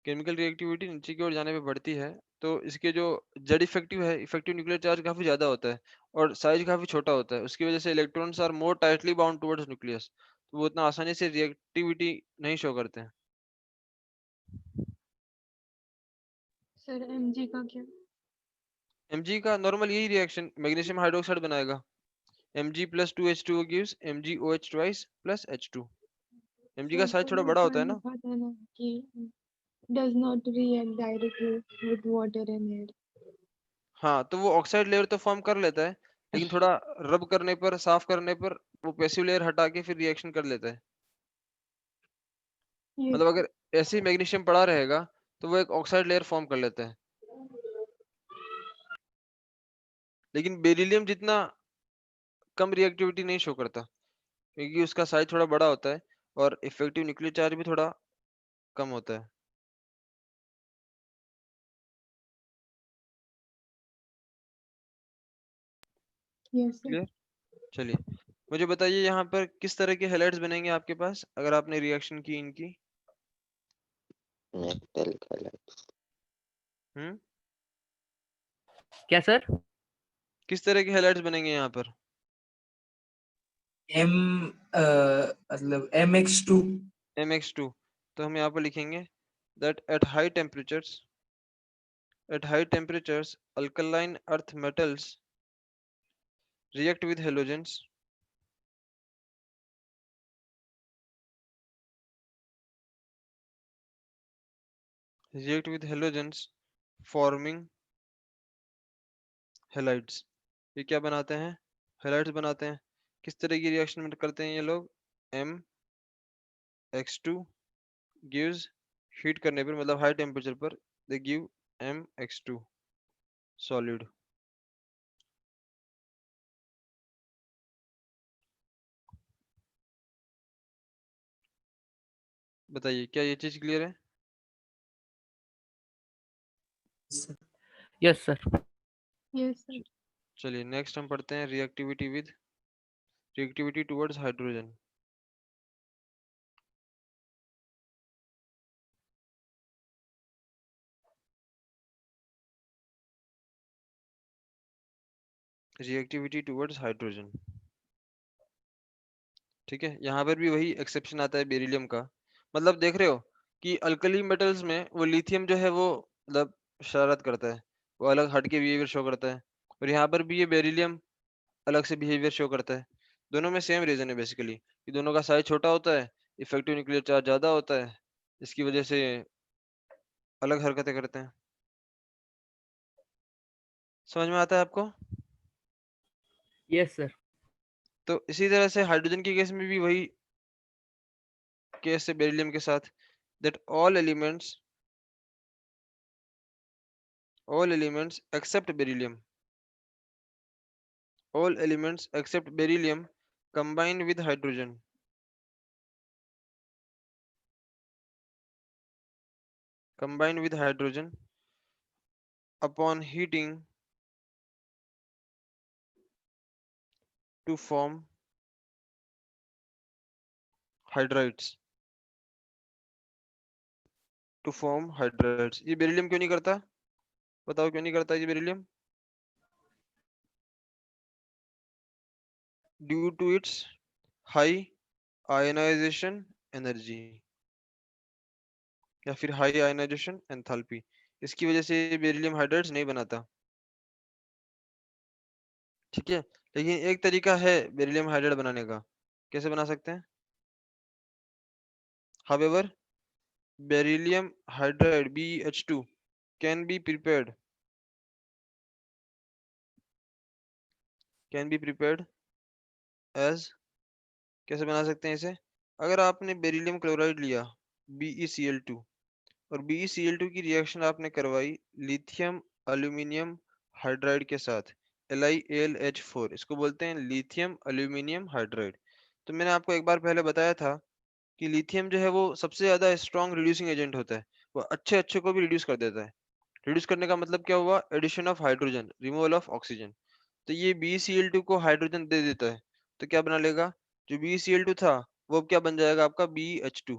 केमिकल रिएक्टिविटी नीचे की ओर जाने पे बढ़ती है, तो इसके जो जेड इफेक्टिव है, इफेक्टिव न्यूक्लियर चार्ज काफी ज्यादा होता है और साइज काफी छोटा होता है। उसकी वजह से electrons are more tightly bound towards nucleus, तो वो उतना आसानी से रिएक्टिविटी नहीं शो करते हैं। सर mg का क्या? Mg का नॉर्मल यही रिएक्शन मैग्नीशियम हाइड्रोक्साइड बनाएगा। Mg plus 2H2O gives MgOH twice plus H2। Mg का सर साइज पर थोड़ा वो बड़ा तो होता है ना। लिखा था ना कि does not react directly with water and air। हाँ, तो वो ऑक्साइड लेयर तो फॉर्म कर लेता है, लेकिन थोड़ा रब करने पर, साफ करने पर वो पैसिव लेयर हटा के फिर रिएक्शन कर लेता है। यस मतलब अगर ऐसे ही मैग्नीशियम पड़ा रहेगा तो वो एक ऑक्साइड लेयर फॉर्म कर लेता है। लेकिन बेरिलियम जितना कम रिएक्टिविटी नहीं शो करता, क्योंकि उसका साइज थोड़ा बड़ा होता है और इफेक्टिव न्यूक्लियर चार्ज भी थोड़ा कम होता है। Yes sir. क्लियर? चलिए, मुझे बताइए यहाँ पर किस तरह के हैलाइड्स बनेंगे आपके पास अगर आपने रिएक्शन की इनकी। Metal colour. हम्म, क्या सर? किस तरह के हैलाइड्स बनेंगे यहाँ पर? एम मतलब MX2। MX2। तो हम यहाँ पर लिखेंगे that at high temperatures alkaline earth metals react with halogens forming halides। ये क्या बनाते हैं? हैलाइड्स बनाते हैं। किस तरह की रिएक्शन में करते हैं ये लोग? MX2 gives, हीट करने पर मतलब हाई टेम्परेचर पर they give MX2 solid। बताइए क्या ये चीज क्लियर है? Yes sir. Yes sir. चलिए नेक्स्ट हम पढ़ते हैं reactivity towards hydrogen. Reactivity towards hydrogen, ठीक है। यहाँ पर भी वही एक्सेप्शन आता है बेरिलियम का। मतलब देख रहे हो कि अल्कली मेटल्स में वो लिथियम जो है वो मतलब शरारत करता है, वो अलग हट के बिहेवियर शो करता है, और यहाँ पर भी ये बेरिलियम अलग से बिहेवियर शो करता है। दोनों में सेम रीजन है बेसिकली कि दोनों का साइज छोटा होता है, इफेक्टिव न्यूक्लियर चार्ज ज्यादा होता है, इसकी वजह से अलग हरकतें करते हैं। समझ में आता है आपको? Yes sir. तो इसी तरह से हाइड्रोजन के केस में भी वही केस है बेरिलियम के साथ, that all elements except beryllium combine with hydrogen upon heating to form hydrides। ये बेरिलियम क्यों नहीं करता? बताओ क्यों नहीं करता ये beryllium? Due to its high ionization energy या फिर हाई आयनाइजेशन एंथैल्पी, इसकी वजह से बेरिलियम हाइड्राइड्स नहीं बनाता। ठीक है, लेकिन एक तरीका है बेरिलियम हाइड्राइड बनाने का, कैसे बना सकते हैं? However, beryllium hydride BeH2 can be prepared as, कैसे बना सकते हैं इसे? अगर आपने बेरिलियम क्लोराइड लिया BeCl2 और BeCl2 की रिएक्शन आपने करवाई लिथियम एल्यूमिनियम हाइड्राइड के साथ LiAlH4, इसको बोलते हैं लिथियम एल्यूमिनियम हाइड्राइड। तो मैंने आपको एक बार पहले बताया था कि लिथियम जो है वो सबसे ज्यादा स्ट्रॉन्ग रिड्यूसिंग एजेंट होता है, वो अच्छे अच्छे को भी रिड्यूस कर देता है। रिड्यूस करने का मतलब क्या हुआ? Addition of hydrogen, removal of oxygen. तो ये BeCl2 को हाइड्रोजन दे देता है, तो क्या बना लेगा? जो BeCl2 था वो अब क्या बन जाएगा आपका? BeH2।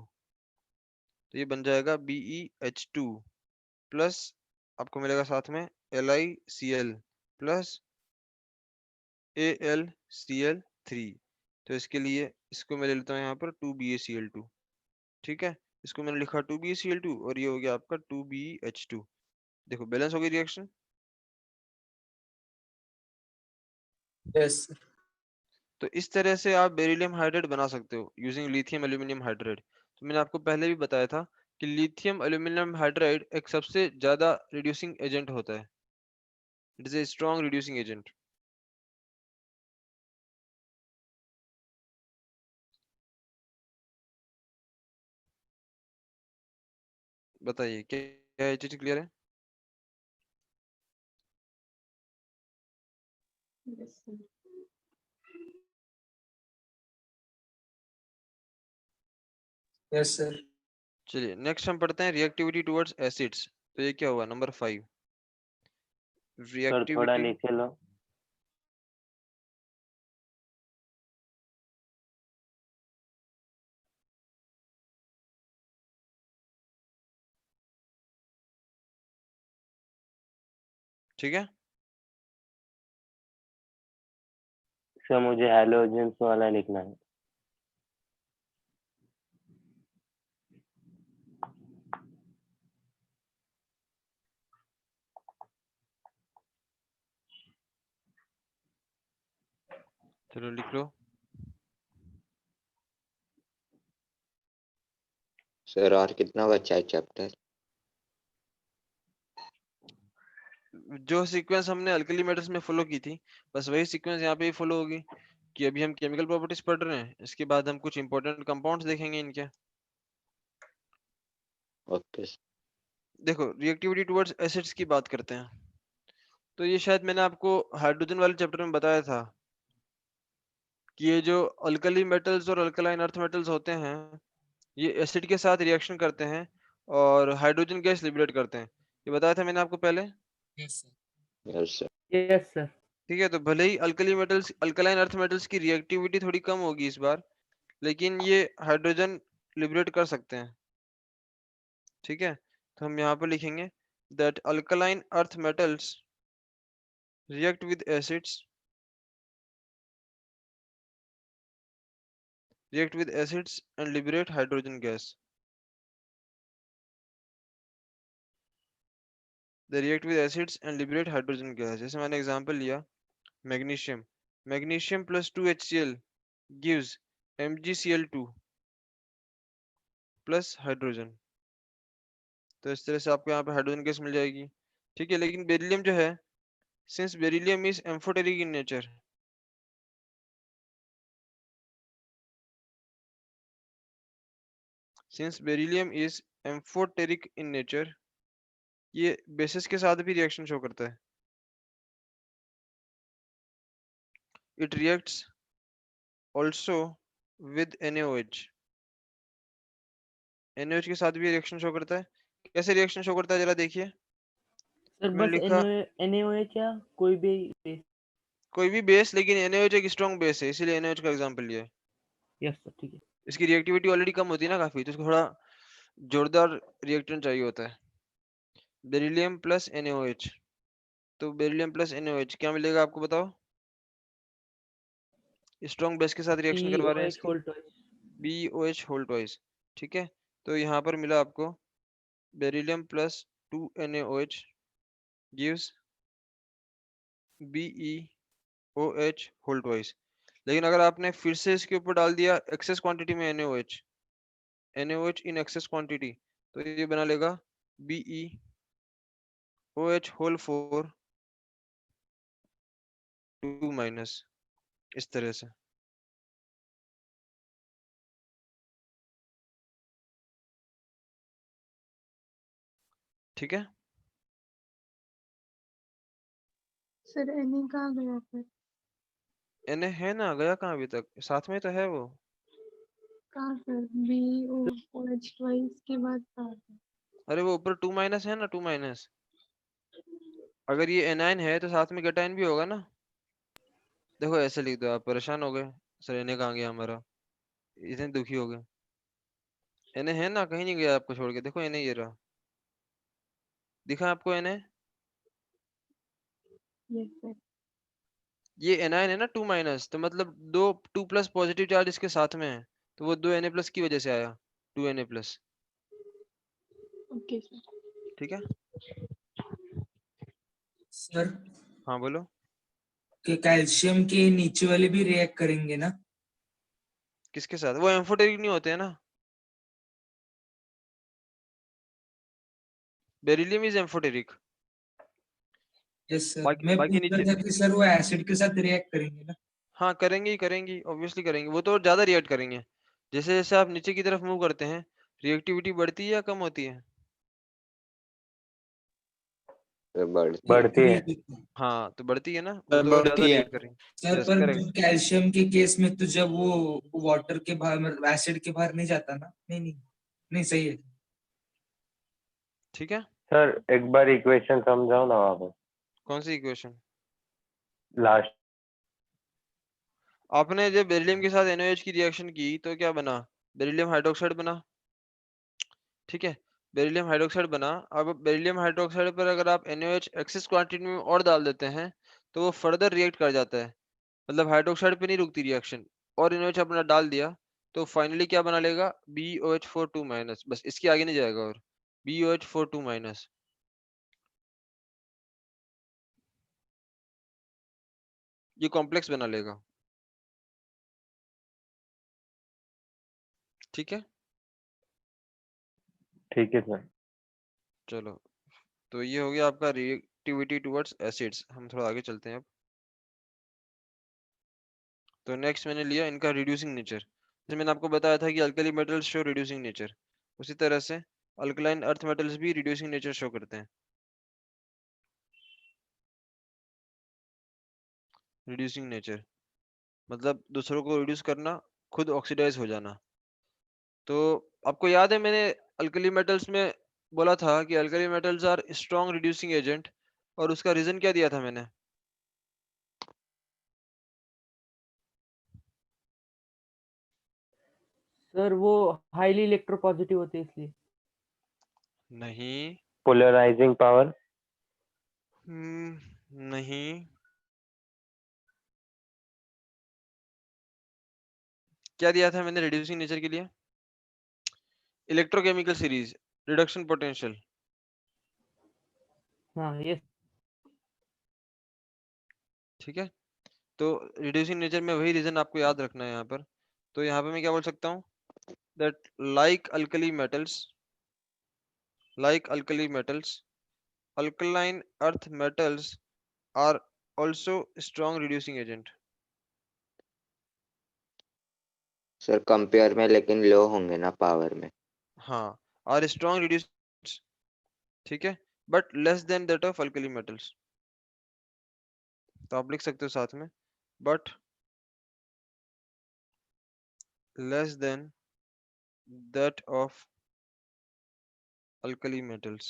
तो ये बन जाएगा BeH2 प्लस आपको मिलेगा साथ में LiCl प्लस AlCl3। तो इसके लिए इसको मैं ले लेता हूँ यहाँ पर 2BaCl2। ठीक है, इसको मैंने लिखा 2BaCl2 और ये हो गया आपका 2BeH2। देखो बैलेंस हो गई रिएक्शन। Yes sir. तो इस तरह से आप बेरिलियम हाइड्राइड बना सकते हो यूजिंग लिथियम एल्यूमिनियम हाइड्राइड। तो मैंने आपको पहले भी बताया था कि लिथियम एल्यूमिनियम हाइड्राइड एक सबसे ज्यादा रिड्यूसिंग एजेंट होता है, it is a strong reducing agent. बताइए क्या ये चीज क्लियर है? Yes, sir. Yes sir. चलिए नेक्स्ट हम पढ़ते हैं रिएक्टिविटी टुवर्ड्स एसिड्स। तो ये क्या हुआ? नंबर 5 सर थोड़ा रिएक्टिविटी। नीचे लो। ठीक है, सर मुझे हैलोजेंस वाला लिखना है। चलो लिख लो। सर और कितना बचा है चैप्टर? जो सीक्वेंस हमने अल्कली मेटल्स में फॉलो की थी बस वही सीक्वेंस यहाँ पे भी फॉलो होगी कि अभी हम केमिकल प्रॉपर्टीज पढ़ रहे हैं, इसके बाद हम कुछ इंपॉर्टेंट कंपाउंड्स देखेंगे इनके। ओके। देखो रिएक्टिविटी टुवर्ड्स एसिड्स की बात करते हैं। तो ये शायद मैंने आपको हाइड्रोजन वाले चैप्टर में बताया था कि ये जो अल्कली मेटल्स और अल्कलाइन अर्थ मेटल्स होते हैं ये एसिड के साथ रिएक्शन करते हैं और हाइड्रोजन गैस लिबरेट करते हैं। ये बताया था मैंने आपको पहले। Yes sir. Yes sir. Yes sir. ठीक है, तो भले ही alkali metals alkaline earth metals की रिएक्टिविटी थोड़ी कम होगी इस बार, लेकिन ये हाइड्रोजन लिबरेट कर सकते हैं। ठीक है, तो हम यहाँ पर लिखेंगे that alkaline earth metals react with acids and liberate hydrogen gas. They react with acids and liberate hydrogen gas. जैसे मैंने एग्जांपल लिया magnesium, magnesium plus 2HCl gives MgCl2 plus hydrogen. तो इस तरह से आपको यहाँ पे हाइड्रोजन गैस मिल जाएगी। ठीक है, लेकिन बेरिलियम जो है, since beryllium is amphoteric in nature, since beryllium is amphoteric in nature, ये बेसिस के साथ भी रिएक्शन शो करता है। It reacts also with NaOH, NaOH के साथ भी रिएक्शन शो करता है। कैसे रिएक्शन शो करता है जरा देखिए। सर मैंने बस लिखा NaOH या कोई भी base? कोई भी बेस, लेकिन NaOH एक स्ट्रॉन्ग बेस है इसीलिए NaOH का एग्जांपल लिया है। यस सर ठीक है। इसकी रिएक्टिविटी ऑलरेडी कम होती है ना काफी, तो इसको थोड़ा जोरदार रिएक्टेंट चाहिए होता है। बेरिलियम प्लस NaOH, तो बेरिलियम प्लस NaOH क्या मिलेगा आपको बताओ? स्ट्रॉन्ग बेस के साथ रिएक्शन करवा रहे हैं BOH इसकी, whole twice. BOH whole twice. ठीक है, तो यहाँ पर मिला आपको beryllium plus 2NaOH gives BeOH whole twice. लेकिन अगर आपने फिर से इसके ऊपर डाल दिया एक्सेस क्वांटिटी में NaOH इन एक्सेस क्वांटिटी, तो ये बना लेगा BeOH होल 4 2 इस तरह से। ठीक है, सर Na कहाँ गया फिर? Na है ना, गया कहाँ अभी तक, साथ में तो है वो। कहाँ सर? BeOH ट्वाइस के बाद कहाँ है? अरे वो ऊपर 2 है ना, 2 अगर ये एनाइन है तो साथ में कैटाइन भी होगा ना। देखो ऐसे लिख दो, आप परेशान हो गए सर Na कहाँ गया हमारा, इतने दुखी हो गए। Na है ना, कहीं नहीं गया आपको छोड़ के, देखो Na ये रहा, दिखा आपको Na। Yes sir. ये एनाइन है ना 2 तो मतलब 2 प्लस पॉजिटिव चार्ज इसके साथ में है, तो वो 2 Na+ की वजह से आया 2 Na+। Okay sir. ठीक है, सर हाँ बोलो। के कैल्शियम के नीचे वाले भी रिएक्ट करेंगे ना? किसके साथ? वो एम्फोटेरिक नहीं होते हैं ना, beryllium is amphoteric. Yes sir, बाकी मैं बाकी पूछ नीचे, रहा था कि सर वो एसिड के साथ रिएक्ट करेंगे ना? हाँ करेंगे ही करेंगे, ऑब्वियसली करेंगे, वो तो ज्यादा रिएक्ट करेंगे। जैसे जैसे आप नीचे की तरफ मूव करते हैं, रिएक्टिविटी बढ़ती है या कम होती है? तो बढ़ती है। बढ़ती है। हाँ तो बढ़ती है ना, वो सर तो ज्यादा बढ़ती है। रिएक्ट करेंगे। सर यस पर करेक्ट। कैल्शियम के केस में तो जब वो वाटर के बाहर मतलब एसिड के बाहर नहीं जाता ना? नहीं नहीं नहीं, सही है। ठीक है, सर एक बार इक्वेशन समझाओ ना वापस, कौन सी इक्वेशन? लास्ट। आपने जब बेरिलियम के साथ NaOH की रिएक्शन की तो क्या बना? बेरिलियम हाइड्रोक्साइड बना। ठीक है, बेरिलियम हाइड्रोक्साइड बना। अब बेरिलियम हाइड्रोक्साइड पर अगर आप NaOH एक्सेस क्वांटिटी में और डाल देते हैं तो वो फर्दर रिएक्ट कर जाता है, मतलब हाइड्रोक्साइड पे नहीं रुकती रिएक्शन, और NaOH अपना डाल दिया तो फाइनली क्या बना लेगा? BOH4 2 बस, इसके आगे नहीं जाएगा, और BOH4 2 ये कॉम्प्लेक्स बना लेगा। ठीक है, ठीक है सर। चलो, तो ये हो गया आपका रिएक्टिविटी टुवर्ड्स एसिड्स। हम थोड़ा आगे चलते हैं अब। तो नेक्स्ट मैंने लिया इनका रिड्यूसिंग नेचर। जैसे मैंने आपको बताया था कि alkali metals show reducing nature, उसी तरह से अल्कलाइन अर्थ मेटल्स भी रिड्यूसिंग नेचर शो करते हैं। रिड्यूसिंग नेचर मतलब दूसरों को रिड्यूस करना, खुद ऑक्सीडाइज हो जाना। तो आपको याद है मैंने अल्कली मेटल्स में बोला था कि alkali metals are strong reducing agent, और उसका रीजन क्या दिया था मैंने? सर वो हाईली इलेक्ट्रोपॉजिटिव होते हैं इसलिए। नहीं। Polarizing power. नहीं। क्या दिया था मैंने रिड्यूसिंग नेचर के लिए? Electrochemical series, reduction potential. हाँ ये ठीक है, तो रिड्यूसिंग नेचर में वही रीजन आपको याद रखना है यहाँ पर। तो यहाँ पे मैं क्या बोल सकता हूँ? That like alkali metals alkaline earth metals are also strong reducing agent। Sir compare में लेकिन लो होंगे ना पावर में। हाँ, are strong reducing, ठीक है, but less than that of alkali metals। तो आप लिख सकते हो साथ में, but less than that of alkali metals।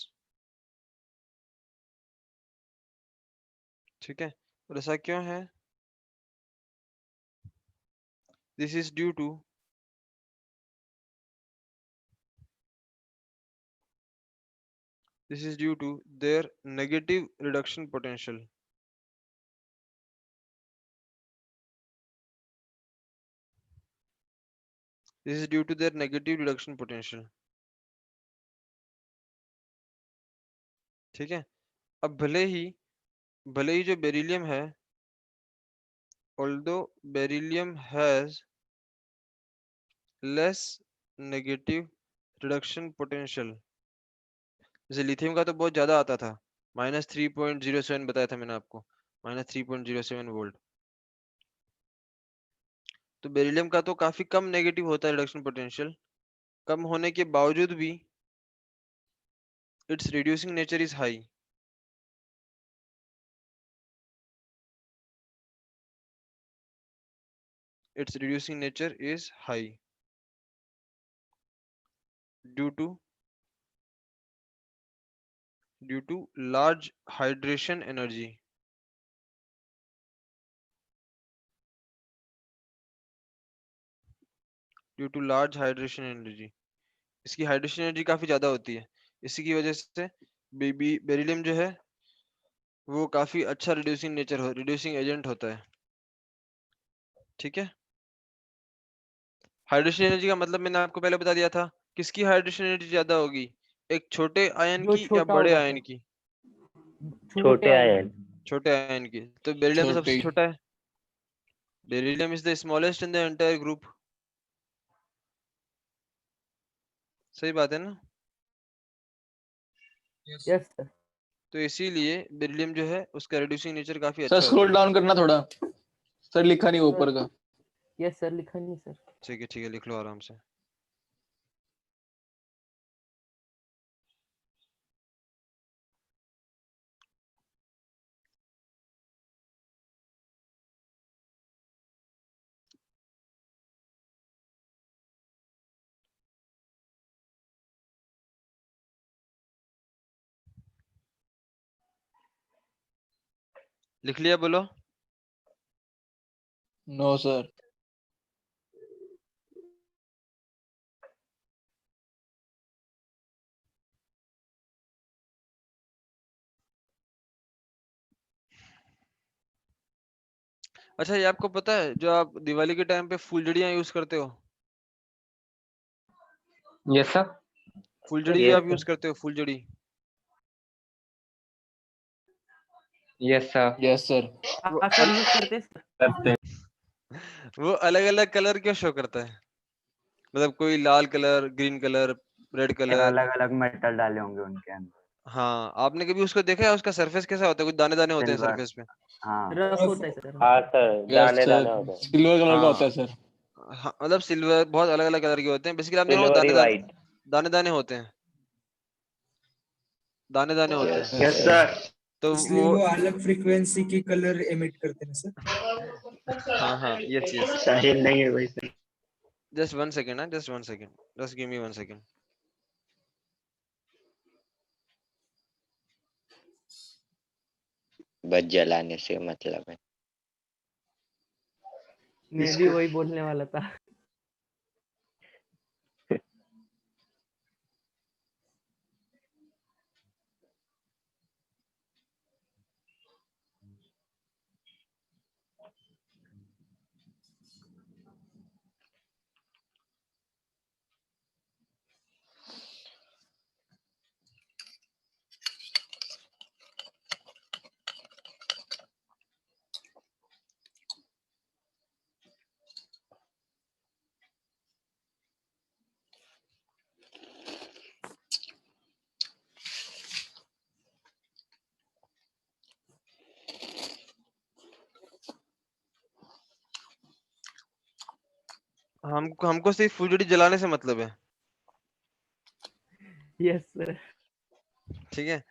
ठीक है, और ऐसा क्यों है? this is due to their negative reduction potential। this is due to their negative reduction potential। ठीक है, अब भले ही जो बेरिलियम है although beryllium has less negative reduction potential, जैसे लिथियम का तो बहुत ज्यादा आता था, -3.07 बताया था मैंने आपको, -3.07 वोल्ट। तो बेरिलियम का तो काफी कम नेगेटिव होता है रिडक्शन पोटेंशियल, कम होने के बावजूद भी it's reducing nature is high. its reducing nature is high due to large hydration energy, इसकी हाइड्रेशन एनर्जी काफी ज्यादा होती है, इसी की वजह से बेरिलियम जो है वो काफी अच्छा रिड्यूसिंग एजेंट होता है। ठीक है, हाइड्रेशन एनर्जी का मतलब मैंने आपको पहले बता दिया था, किसकी हाइड्रेशन एनर्जी ज्यादा होगी, एक छोटे आयन जो की या छोटा बड़े होगा आयन सर, की? छोटे आयन। छोटे आयन की। तो बेरिलियम तो सबसे छोटे। छोटा है, beryllium is the smallest in the entire group. सही बात है ना? Yes sir. तो इसीलिए बेरिलियम जो है उसका रिड्यूसिंग नेचर काफी सर अच्छा स्क्रॉल होता है। डाउन करना थोड़ा, सर लिखा नहीं ऊपर का। यस सर, लिखा नहीं सर। ठीक है लिख लो आराम से। लिख लिया? बोलो। No sir. अच्छा, ये आपको पता है जो आप दिवाली के टाइम पे फुलझड़ियाँ यूज करते हो, यस सर। फुलझड़ी जो Yes, आप यूज करते हो, फुलझड़ी, यस सर। Yes sir. वो हाँ सर, यूज करते हैं सर। वो अलग अलग कलर क्यों शो करता है? मतलब कोई लाल colour, green colour, red colour. अलग अलग मेटल डाले होंगे उनके अंदर। हाँ, आपने कभी उसको देखा है? उसका सरफेस कैसा होता है? कुछ दाने दाने होते हैं सिल्वर। सरफेस पे। हाँ रफ होता है सर। हाँ सर, यस दाने दाने सर, होते हैं। सिल्वर कलर का हाँ होता है सर। हाँ, मतलब सिल्वर बहुत अलग अलग कलर के होते हैं, बेसिकली आपने देखा होगा, सिल्वरी वाइट। दाने दाने होते हैं, दाने दाने होते यस हैं। Yes sir. तो इसलिए वो अलग फ्रीक्वेंसी की कलर एमिट करते हैं सर। हाँ यस साहिल नहीं है वैसे। Just 1 second, just 1 second, just give me 1 second. बस जलाने से मतलब है। मैं भी वही बोलने वाला था। हमको सिर्फ फुलझड़ी जलाने से मतलब है। Yes sir. ठीक है,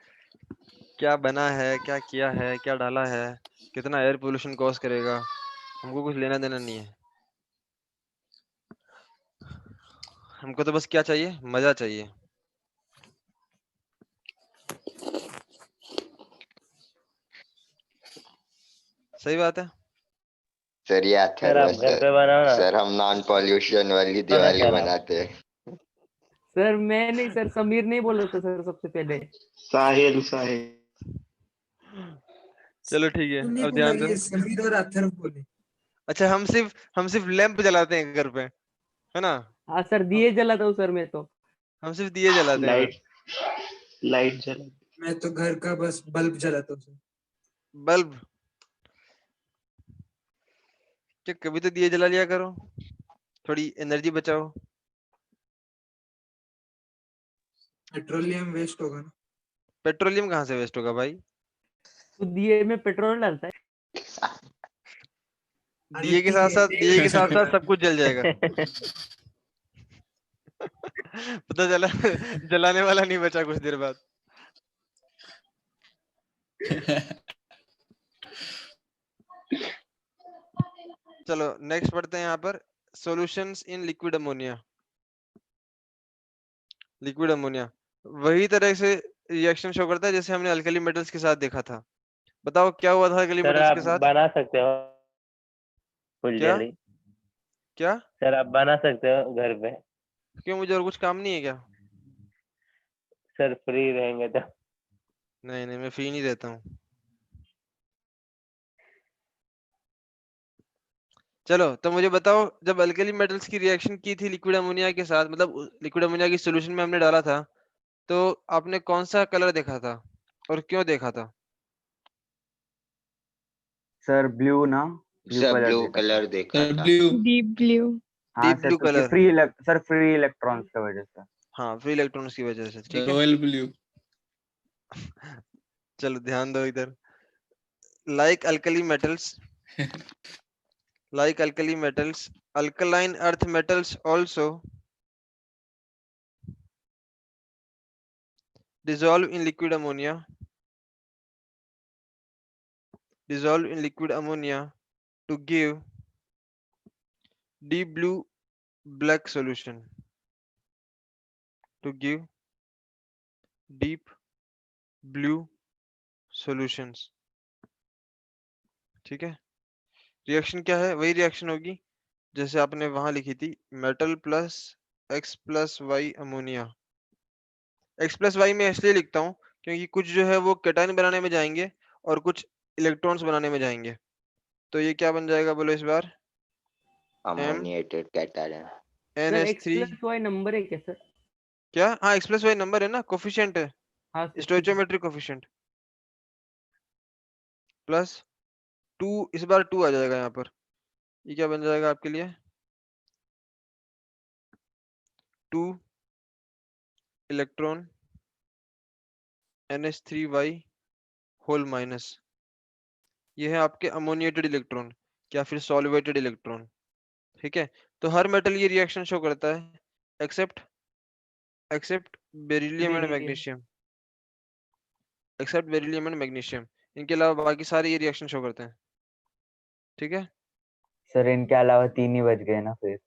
क्या बना है, क्या किया है, क्या डाला है, कितना एयर पोल्यूशन कॉज करेगा, हमको कुछ लेना देना नहीं है। हमको तो बस क्या चाहिए, मजा चाहिए। सही बात है। सर ये सर आप अथर्व घर पे बनाओ ना। सर, हम नॉन पॉल्यूशन वाली ना दिवाली सर आप। बनाते हैं। सर मैं नहीं सर, समीर नहीं बोला था सर सबसे पहले। साहिल साहिल। चलो ठीक है, तूने अब बोला, ध्यान दो। ये समीर और अथर्व बोले। अच्छा, हम सिर्फ लैंप जलाते हैं घर पे, है ना? हाँ सर, दिए जलाता हूँ सर मैं तो। हम सिर्फ दिए जलाते हैं लाइट बस। लाइट जला। मैं तो घर का बस बल्ब जलाता हूँ सर। बल्ब? क्या कभी तो दिए जला लिया करो, थोड़ी एनर्जी बचाओ। पेट्रोलियम वेस्ट होगा ना। पेट्रोलियम कहाँ से वेस्ट होगा भाई? तो दिए में पेट्रोल डालता है। दिए के साथ साथ सब कुछ जल जाएगा। पता चला जलाने वाला नहीं बचा कुछ देर बाद। चलो नेक्स्ट पढ़ते हैं यहाँ पर, solutions in liquid ammonia. Liquid ammonia वही तरह से रिएक्शन शो करता है जैसे हमने अल्कली मेटल्स के साथ देखा था। बताओ क्या हुआ था अल्कली सर मेटल्स आप के साथ? बना सकते हो क्या फुलझड़ी। क्या? सर आप बना सकते हो घर पे। क्यों, मुझे और कुछ काम नहीं है क्या? सर फ्री रहेंगे तो। नहीं नहीं, मैं फ्री नहीं रहता हूँ। चलो तो मुझे बताओ, जब अल्कली मेटल्स की रिएक्शन की थी लिक्विड अमोनिया के साथ, मतलब लिक्विड अमोनिया की सॉल्यूशन में हमने डाला था, तो आपने कौन सा कलर देखा था और क्यों देखा था? सर ब्लू ना, ब्लू सर कलर ब्लू देखा था। कलर देखा था। ब्लू। Deep blue. हाँ डीप सर, ब्लू क्योंकि कलर। सर फ्री इलेक्ट्रॉन्स की वजह से। हाँ, फ्री इलेक्ट्रॉन्स की वजह से, ठीक है। Royal blue. चलो ध्यान दो इधर। Like alkali metals, alkaline earth metals also dissolve in liquid ammonia, to give deep blue black solution, to give deep blue solutions, ठीक है। रिएक्शन क्या है? वही रिएक्शन होगी जैसे आपने वहां लिखी थी, metal plus X plus Y ammonia. X plus Y में इसलिए लिखता हूँ क्योंकि कुछ जो है वो कैटायन बनाने में जाएंगे और कुछ इलेक्ट्रॉन्स बनाने में जाएंगे। तो ये क्या बन जाएगा बोलो इस बार? Ammoniated cation. Sir X NH3। Plus Y number है क्या सर? क्या? हाँ, एक्स प्लस वाई नंबर है ना, कोफिशिएंट है, हाँ सर, ठीक है। स्टोइचोमेट्रिक कोफिशिएंट। प्लस 2, इस बार 2 आ जाएगा यहाँ पर। ये क्या बन जाएगा आपके लिए? 2 इलेक्ट्रॉन NH3y होल माइनस। ये है आपके अमोनिएटेड इलेक्ट्रॉन या फिर सॉल्वेटेड इलेक्ट्रॉन, ठीक है। तो हर मेटल ये रिएक्शन शो करता है except beryllium and beryllium. Magnesium, इनके अलावा बाकी सारे ये रिएक्शन शो करते हैं, ठीक है। सर इनके अलावा 3 ही बच गए ना फिर।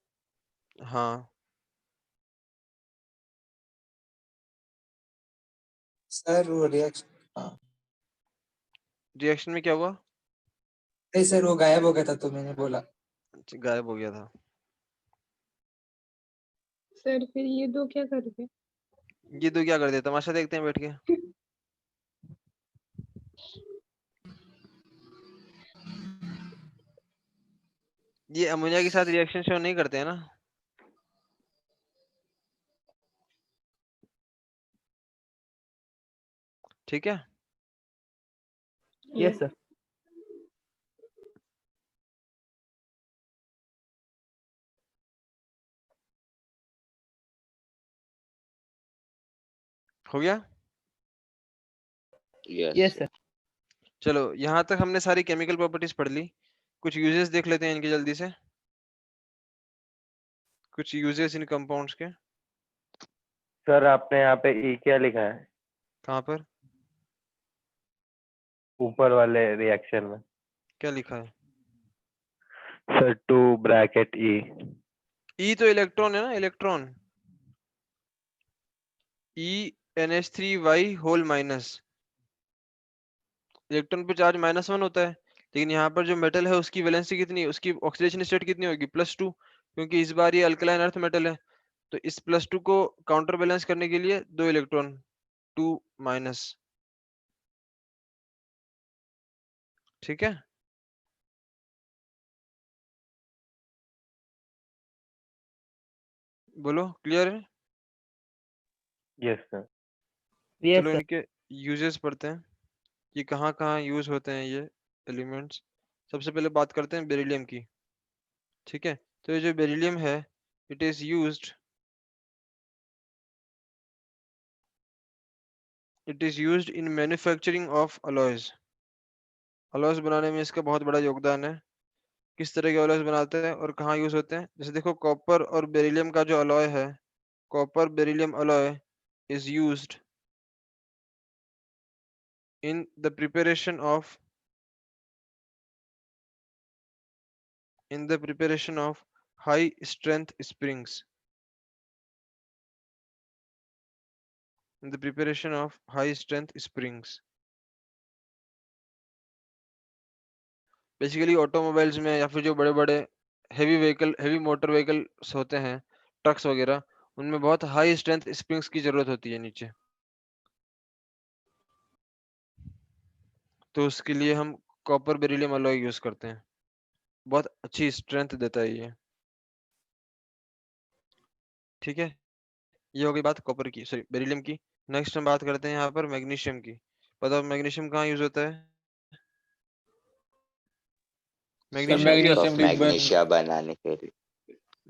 हाँ, सर वो रिएक्शन, रिएक्शन में क्या हुआ? नहीं सर वो गायब हो गया था तो मैंने बोला। अच्छा, गायब हो गया था। सर फिर ये दो क्या कर रहे? ये दो क्या कर दे, तमाशा देखते हैं बैठ के। ये अमोनिया के साथ रिएक्शन शो नहीं करते हैं ना। ठीक है। Yes sir. हो गया। Yes yes sir. चलो यहाँ तक हमने सारी केमिकल प्रॉपर्टीज पढ़ ली। कुछ यूजेस देख लेते हैं इनके जल्दी से। कुछ यूजेस इन कंपाउंड्स के। सर आपने यहाँ पे ई क्या लिखा है कहाँ पर? ऊपर वाले रिएक्शन में? क्या लिखा है? Sir 2 bracket E. ई तो इलेक्ट्रॉन है ना, इलेक्ट्रॉन। ई NH3y होल माइनस। इलेक्ट्रॉन पे चार्ज -1 होता है, लेकिन यहाँ पर जो मेटल है उसकी वैलेंसी कितनी, उसकी ऑक्सीडेशन स्टेट कितनी होगी? +2, क्योंकि इस बार ये अल्कलाइन अर्थ मेटल है। तो इस +2 को काउंटर बैलेंस करने के लिए 2 इलेक्ट्रॉन, 2-, ठीक है। बोलो, क्लियर है? Yes sir. यस चलो सर। इनके यूजेस पढ़ते हैं, ये कहाँ कहाँ यूज होते हैं ये एलिमेंट्स। सबसे पहले बात करते हैं बेरिलियम की। ठीक है, तो ये जो बेरिलियम है it is used in manufacturing of alloys. Alloys बनाने में इसका बहुत बड़ा योगदान है। किस तरह के अलॉयज बनाते हैं और कहाँ यूज होते हैं? जैसे देखो, कॉपर और बेरिलियम का जो अलॉय है, copper beryllium alloy is used in the preparation of high strength springs. In the preparation of high strength springs. Basically automobiles में या फिर जो बड़े बड़े हेवी मोटर व्हीकल्स होते हैं, ट्रक्स वगैरह, उनमें बहुत हाई स्ट्रेंथ स्प्रिंग्स की जरूरत होती है नीचे। तो उसके लिए हम कॉपर बेरिलियम अलॉय यूज करते हैं, बहुत अच्छी स्ट्रेंथ देता है ये। ठीक है, ये हो गई बात कॉपर की, सॉरी बेरिलियम की। नेक्स्ट हम बात करते हैं यहाँ पर मैग्नीशियम की। पता है मैग्नीशियम कहाँ यूज होता है? सर मैग्नीशियम भी milk of magnesium ribbon, magnesia बनाने के लिए।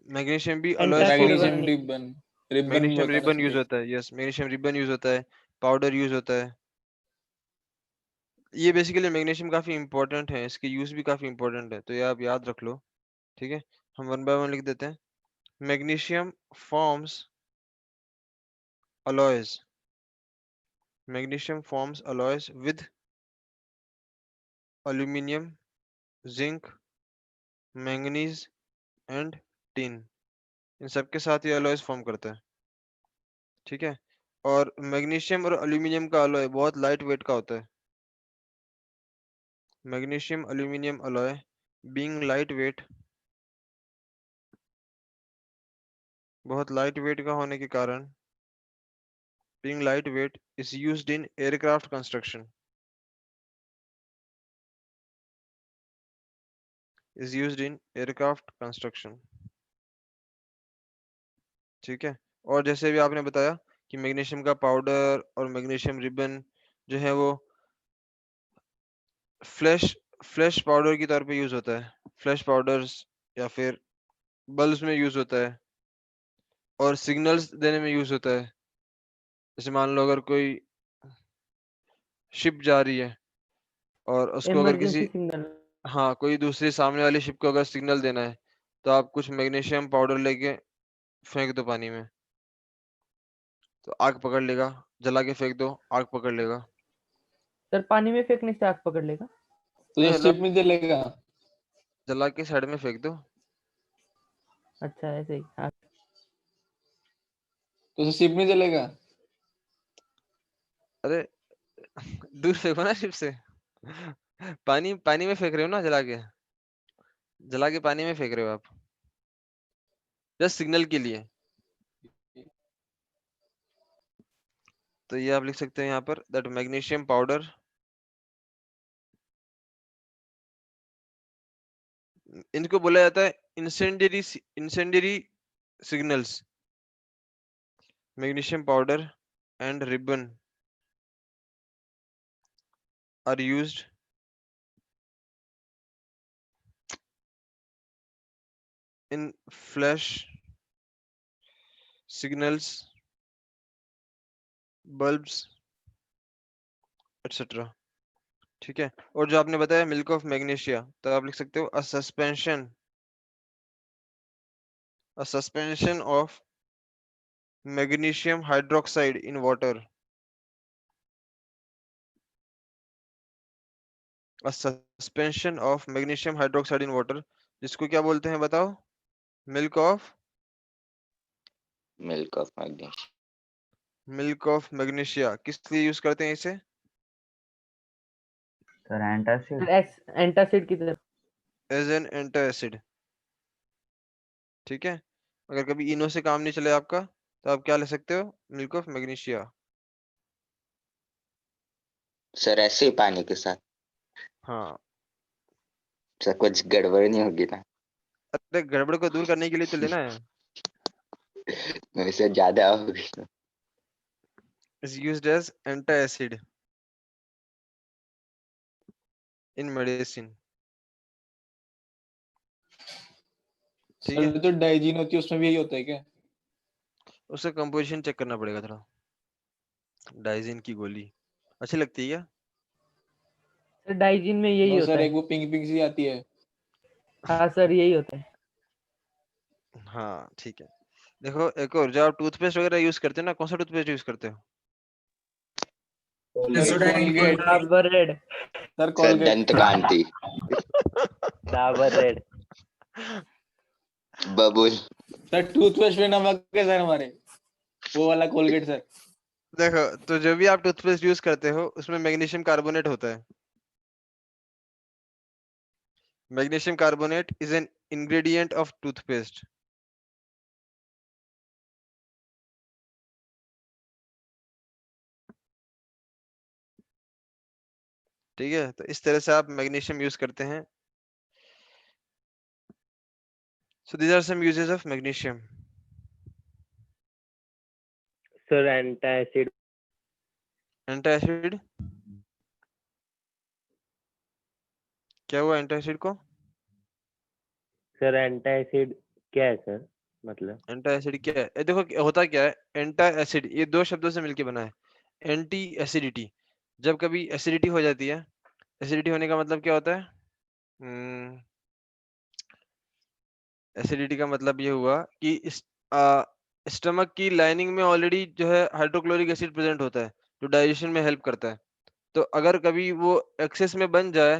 मैग्नीशियम भी अलॉयज एंटासिड फॉर्म मैग्नीशियम करता है। बनाने रिबन, रिबन भी मैग्नीशियम बताना रिबन यूज चाहिए। होता है, यस मैग्नीशियम रिबन यूज होता है, पाउडर यूज होता है। ये बेसिकली मैग्नीशियम काफी इंपॉर्टेंट है, इसके यूज भी काफी इंपॉर्टेंट है, तो ये आप याद रख लो। ठीक है, हम वन बाय वन लिख देते हैं। Magnesium forms alloys, magnesium forms alloys with aluminium, zinc, manganese and tin. इन सब के साथ ये अलॉयज फॉर्म करता है। ठीक है, और मैग्नीशियम और एल्यूमिनियम का अलॉय बहुत लाइट वेट का होता है। Magnesium aluminium alloy being light weight, बहुत लाइट वेट का होने के कारण, being lightweight is used in aircraft construction, is used in aircraft construction। ठीक है, और जैसे भी आपने बताया कि मैग्नीशियम का पाउडर और मैग्नीशियम रिबन जो है वो फ्लैश फ्लैश पाउडर के तौर पे यूज होता है, फ्लैश पाउडर्स या फिर बल्ब्स में यूज होता है, और सिग्नल्स देने में यूज होता है। जैसे मान लो अगर कोई शिप जा रही है और उसको अगर इमरजेंसी किसी, सिग्नल। हाँ कोई दूसरी सामने वाली शिप को अगर सिग्नल देना है, तो आप कुछ मैग्नीशियम पाउडर लेके फेंक दो पानी में, तो आग पकड़ लेगा। जला के फेंक दो, आग पकड़ लेगा। सर पानी में फेंकने से आग पकड़ लेगा? तो ये शिप में जलेगा। जला के साइड में फेंक दो। अच्छा ऐसे ही, हाँ। तो शिप में जलेगा। अरे दूर फेंको ना शिप से। पानी पानी में फेंक रहे हो ना, जला के पानी में फेंक रहे हो आप, जस्ट सिग्नल के लिए। तो ये आप लिख सकते हैं यहाँ पर दैट मैग्नीशियम पाउडर इनको बोला जाता है incendiary signals. Magnesium powder and ribbon are used in flash signals, bulbs etcetera. ठीक है, और जो आपने बताया मिल्क ऑफ मैग्नीशिया, तो आप लिख सकते हो अ suspension of magnesium hydroxide in water, a suspension of magnesium hydroxide in water, जिसको क्या बोलते हैं बताओ? Milk of milk of magnesia. Milk of magnesia किस लिए यूज करते हैं इसे? Sir antacid. एंटासिड की तरफ। As an antacid. ठीक है, अगर कभी इनो से काम नहीं चले आपका, तो आप क्या ले सकते हो? Milk of magnesia. सर ऐसे ही पानी के साथ? हाँ, सर कुछ गड़बड़ नहीं होगी ना? अरे गड़बड़ को दूर करने के लिए तो लेना है। नहीं सर, ज्यादा होगी ना? is used as antacid in medicine। ठीक है, सर जो डाइजीन होती है उसमें भी यही होता है क्या? उसका कंपोजिशन चेक करना पड़ेगा थोड़ा। डाइजीन की गोली अच्छी लगती है क्या? सर डाइजीन में यही नो होता सर, है। एक वो पिंक पिंक सी आती है। हाँ सर यही होता है। हाँ ठीक है। देखो एक और, जब आप टूथपेस्ट वगैरह यूज करते हो ना, कौन सा टूथपेस्ट यूज करते हो? Sir Sensodyne Colgate. Dabur red. Sir sir Colgate. दंत कांति, डाबर रेड। बबुल। सर टूथपेस्ट में नमक है सर हमारे, वो वाला कोलगेट सर। देखो, तो जब भी आप टूथपेस्ट यूज करते हो उसमें मैग्नीशियम कार्बोनेट होता है। Magnesium carbonate is an ingredient of toothpaste. ठीक है, तो इस तरह से आप मैग्नीशियम यूज करते हैं। So these are some uses of magnesium. Sir antacid. Antacid, क्या हुआ एंटासिड को? सर एंटासिड क्या है सर, मतलब? एंटासिड क्या है? देखो होता क्या है, एंटा एसिड ये दो शब्दों से मिलके बना है। एंटी एसिडिटी, जब कभी एसिडिटी हो जाती है, एसिडिटी होने का मतलब क्या होता है? एसिडिटी का मतलब ये हुआ कि स्टमक की लाइनिंग में ऑलरेडी जो है हाइड्रोक्लोरिक एसिड प्रेजेंट होता है, जो डाइजेशन में हेल्प करता है। तो अगर कभी वो एक्सेस में बन जाए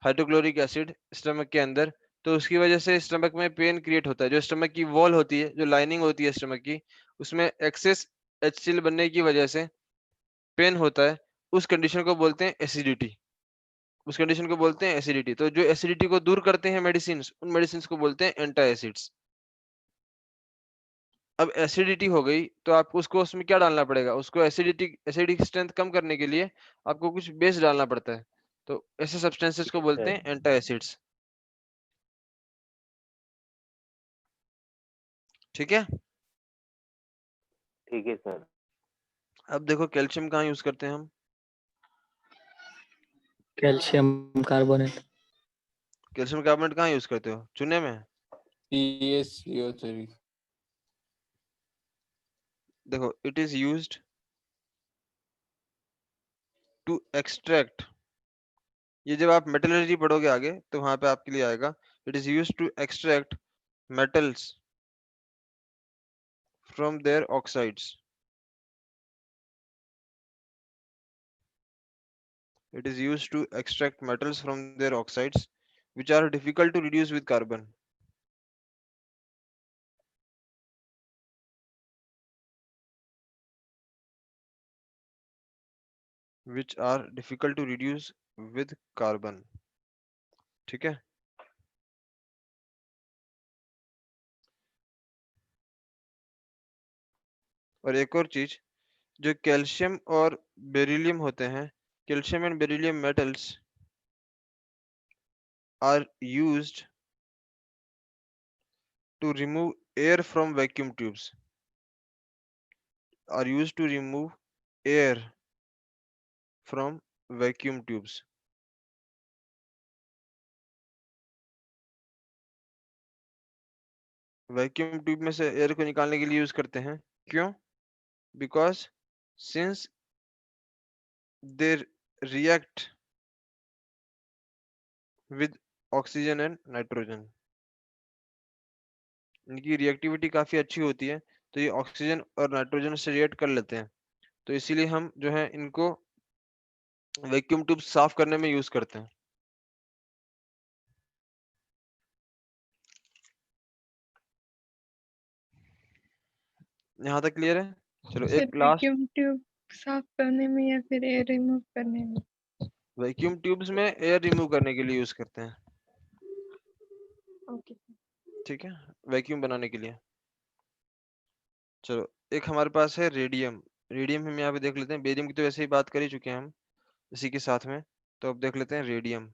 हाइड्रोक्लोरिक एसिड स्टमक के अंदर, तो उसकी वजह से स्टमक में पेन क्रिएट होता है। जो स्टमक की वॉल होती है, जो लाइनिंग होती है स्टमक की, उसमें एक्सेस HCl बनने की वजह से पेन होता है। उस कंडीशन को बोलते हैं एसिडिटी। उस कंडीशन को बोलते हैं एसिडिटी। तो जो एसिडिटी को दूर करते हैं मेडिसिन, उन मेडिसिन को बोलते हैं एंटा एसिड्स। अब एसिडिटी हो गई तो आपको उसको उसमें क्या डालना पड़ेगा? उसको एसिडिक स्ट्रेंथ कम करने के लिए आपको कुछ बेस डालना पड़ता है। तो ऐसे सब्सटेंसेस को बोलते हैं एंटा एसिड्स। ठीक है। ठीक है सर। अब देखो कैल्शियम कहाँ यूज करते हैं हम? Calcium carbonate. कैल्शियम कार्बोनेट कहाँ यूज करते हो? चूने में? PaCO sir. देखो, it is used to extract, ये जब आप मेटलर्जी पढ़ोगे आगे तो वहां पे आपके लिए आएगा। It is used to extract metals from their oxides. It is used to extract metals from their oxides, which are difficult to reduce with carbon. Which are difficult to reduce with carbon. ठीक है। और एक और चीज, जो calcium और beryllium होते हैं, calcium and beryllium metals are used to remove air from vacuum tubes. Are used to remove air from vacuum tubes. Vacuum tube में से एयर को निकालने के लिए यूज करते हैं। क्यों? Because since they react with oxygen and nitrogen, इनकी रिएक्टिविटी काफी अच्छी होती है, तो ये ऑक्सीजन और नाइट्रोजन से रिएक्ट कर लेते हैं। तो इसीलिए हम जो है इनको वैक्यूम ट्यूब साफ करने में यूज करते हैं। यहाँ तक क्लियर है? चलो सर एक लास्ट। वैक्यूम ट्यूब साफ करने में या फिर एयर रिमूव करने में? वैक्यूम ट्यूब्स में एयर रिमूव करने के लिए यूज करते हैं। ओके। ठीक है, वैक्यूम बनाने के लिए। चलो एक हमारे पास है रेडियम। रेडियम हम यहाँ पे देख लेते हैं। बेरियम की तो वैसे ही बात कर ही चुके हैं हम इसी के साथ में। तो अब देख लेते हैं रेडियम।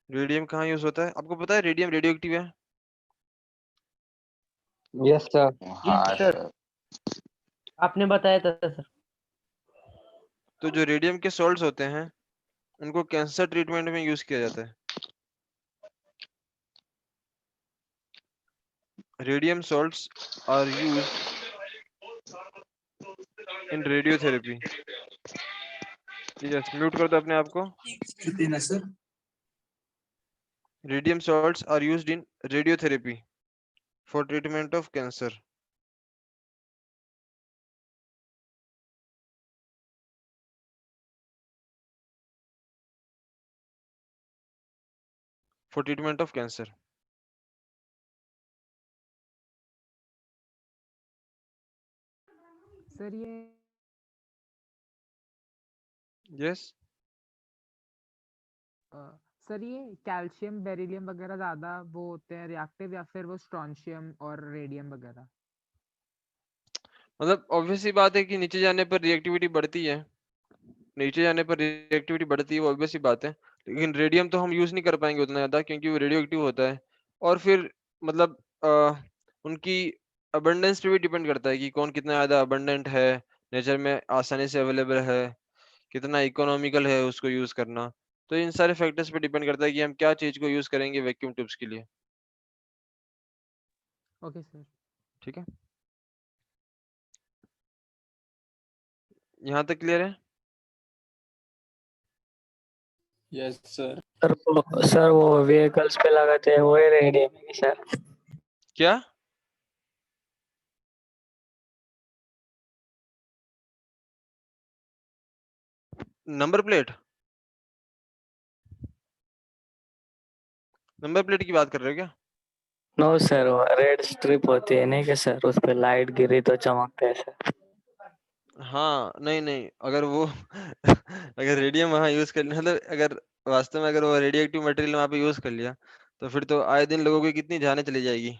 रेडियम कहाँ यूज होता है? आपको पता है रेडियम रेडियो एक्टिव है? Yes sir. हाँ सर सर। आपने बताया था सर। तो जो रेडियम के सॉल्ट्स होते हैं उनको कैंसर ट्रीटमेंट में यूज किया जाता है। radium salts are used in radiotherapy. Yes, mute कर दो अपने आप को. देना sir. Radium salts are used in radiotherapy for treatment of cancer. For treatment of cancer. Sir ये Yes. सर ये कैल्शियम बेरिलियम वगैरह ज्यादा वो होते हैं रिएक्टिव या फिर वो स्ट्रोंशियम और रेडियम वगैरह? मतलब ऑब्वियस सी बात है कि नीचे जाने पर रिएक्टिविटी बढ़ती है. नीचे जाने पर रिएक्टिविटी बढ़ती है, वो ऑब्वियस सी बात है. लेकिन रेडियम तो हम यूज नहीं कर पाएंगे उतना ज्यादा, क्योंकि वो रेडियो एक्टिव होता है. और फिर मतलब उनकी अबंडेंस पे भी डिपेंड करता है कि कौन कितना ज्यादा अबंडेंट है, नेचर में आसानी से अवेलेबल है, कितना इकोनॉमिकल है उसको यूज करना. तो इन सारे फैक्टर्स पे डिपेंड करता है कि हम क्या चीज को यूज करेंगे वैक्यूम ट्यूब्स के लिए. Okay sir. ठीक है, यहाँ तक क्लियर है? Yes sir. सर वो व्हीकल्स पे लगाते हैं वो रेडियम है सर? क्या? Number plate? नंबर प्लेट की बात कर रहे हो क्या? नो सर, वो रेड स्ट्रिप होती है नहीं क्या सर, उस पे लाइट गिरी तो चमकते हैं सर. हाँ, नहीं नहीं, अगर वो अगर रेडियम वहाँ यूज कर लिया, मतलब अगर वास्तव में अगर वो रेडियो एक्टिव मटेरियल वहाँ पे यूज कर लिया, तो फिर तो आए दिन लोगों की कितनी जानें चली जाएगी.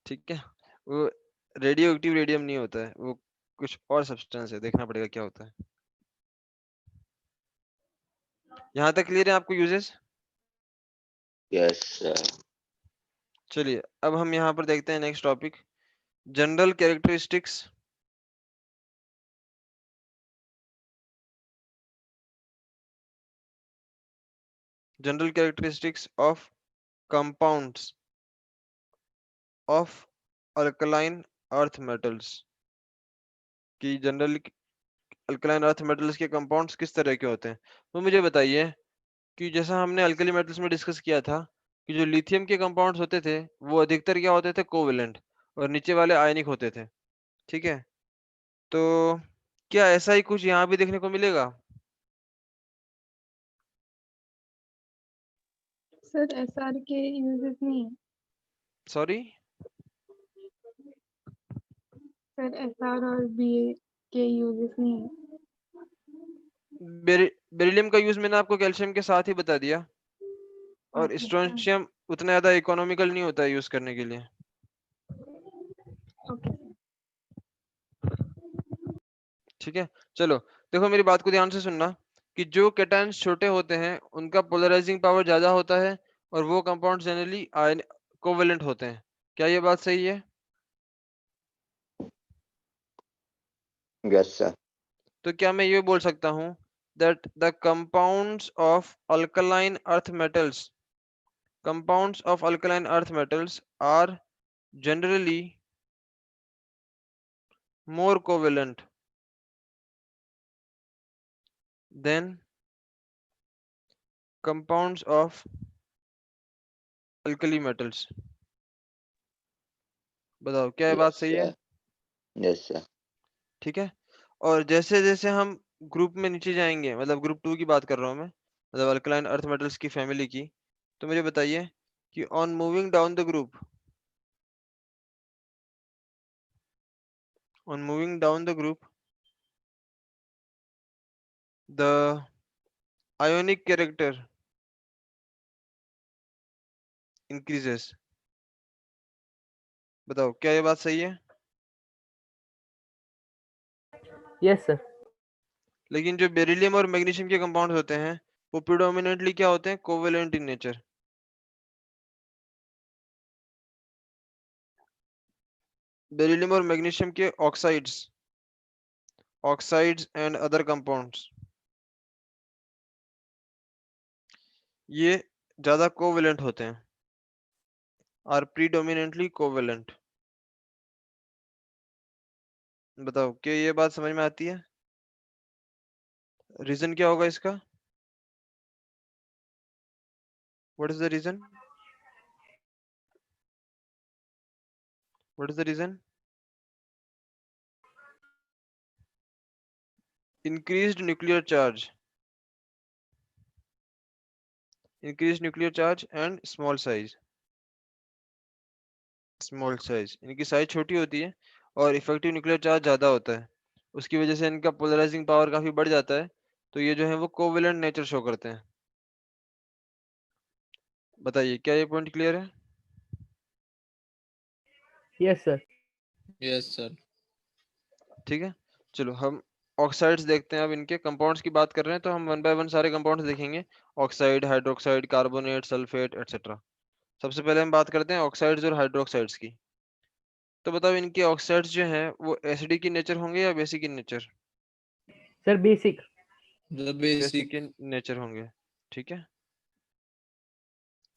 ठीक है, वो रेडियो एक्टिव रेडियम नहीं होता है, वो कुछ और सब्सटेंस है, देखना पड़ेगा क्या होता है. यहाँ तक क्लियर है आपको यूजेस? Yes sir. चलिए अब हम यहाँ पर देखते हैं next topic, general characteristics. General characteristics of compounds of alkaline earth metals. कि जनरल अल्कलाइन अर्थ मेटल्स के कंपाउंड्स किस तरह के होते हैं. तो मुझे बताइए कि जैसा हमने अल्कली मेटल्स में डिस्कस किया था कि जो लिथियम के कंपाउंड्स होते थे वो अधिकतर क्या होते थे, कोवेलेंट, और नीचे वाले आयनिक होते थे. ठीक है, तो क्या ऐसा ही कुछ यहाँ भी देखने को मिलेगा? सर एसआर के यूजेस नहीं है. सॉरी, सर एसआर और बीए के यूजेस नहीं है. बेरिलियम का यूज मैंने आपको कैल्शियम के साथ ही बता दिया, और ओके स्ट्रोंशियम उतना ज्यादा इकोनॉमिकल नहीं होता है यूज करने के लिए. ओके. ठीक है, चलो देखो मेरी बात को ध्यान से सुनना कि जो कैटायंस छोटे होते हैं उनका पोलराइजिंग पावर ज्यादा होता है, और वो कंपाउंड जनरली कोवेलेंट होते हैं. क्या ये बात सही है? Yes sir. तो क्या मैं ये बोल सकता हूँ that the compounds of alkaline earth metals are generally more covalent than compounds of alkali metals. बताओ क्या ये बात यस सही है? सर. Yes sir. ठीक है, और जैसे जैसे हम ग्रुप में नीचे जाएंगे, मतलब ग्रुप 2 की बात कर रहा हूँ मैं, मतलब अल्कलाइन अर्थ मेटल्स की फैमिली की, तो मुझे बताइए कि on moving down the group, the ionic character increases. बताओ क्या ये बात सही है? Yes sir. लेकिन जो बेरिलियम और मैग्नीशियम के कंपाउंड होते हैं वो प्रिडोमिनेटली क्या होते हैं, कोवेलेंट इन नेचर. बेरिलियम और मैग्नीशियम के ऑक्साइड्स एंड अदर कंपाउंड्स ये ज्यादा कोवेलेंट होते हैं, आर प्रीडोमिनेंटली कोवेलेंट। बताओ क्या ये बात समझ में आती है? रीजन क्या होगा इसका? What is the reason? What is the reason? increased nuclear charge, increased nuclear charge and small size, small size, इनकी साइज छोटी होती है और इफेक्टिव न्यूक्लियर चार्ज ज्यादा होता है, उसकी वजह से इनका पोलराइजिंग पावर काफी बढ़ जाता है, तो ये जो है वो कोवेलेंट नेचर शो करते हैं। बताइए क्या ये पॉइंट क्लियर है? Yes sir. Yes sir. ठीक है, चलो हम ऑक्साइड्स देखते हैं। अब इनके कंपाउंड्स की बात कर रहे हैं तो हम वन बाय वन सारे कंपाउंड्स देखेंगे, oxide, hydroxide, carbonate, sulphate etcetera. सबसे पहले हम बात करते हैं ऑक्साइड्स और हाइड्रोक्साइड्स की। तो बताओ इनके ऑक्साइड्स जो हैं वो एसिडिक इन नेचर होंगे या basic in nature? Sir basic. The basic basic. In nature होंगे। ठीक है,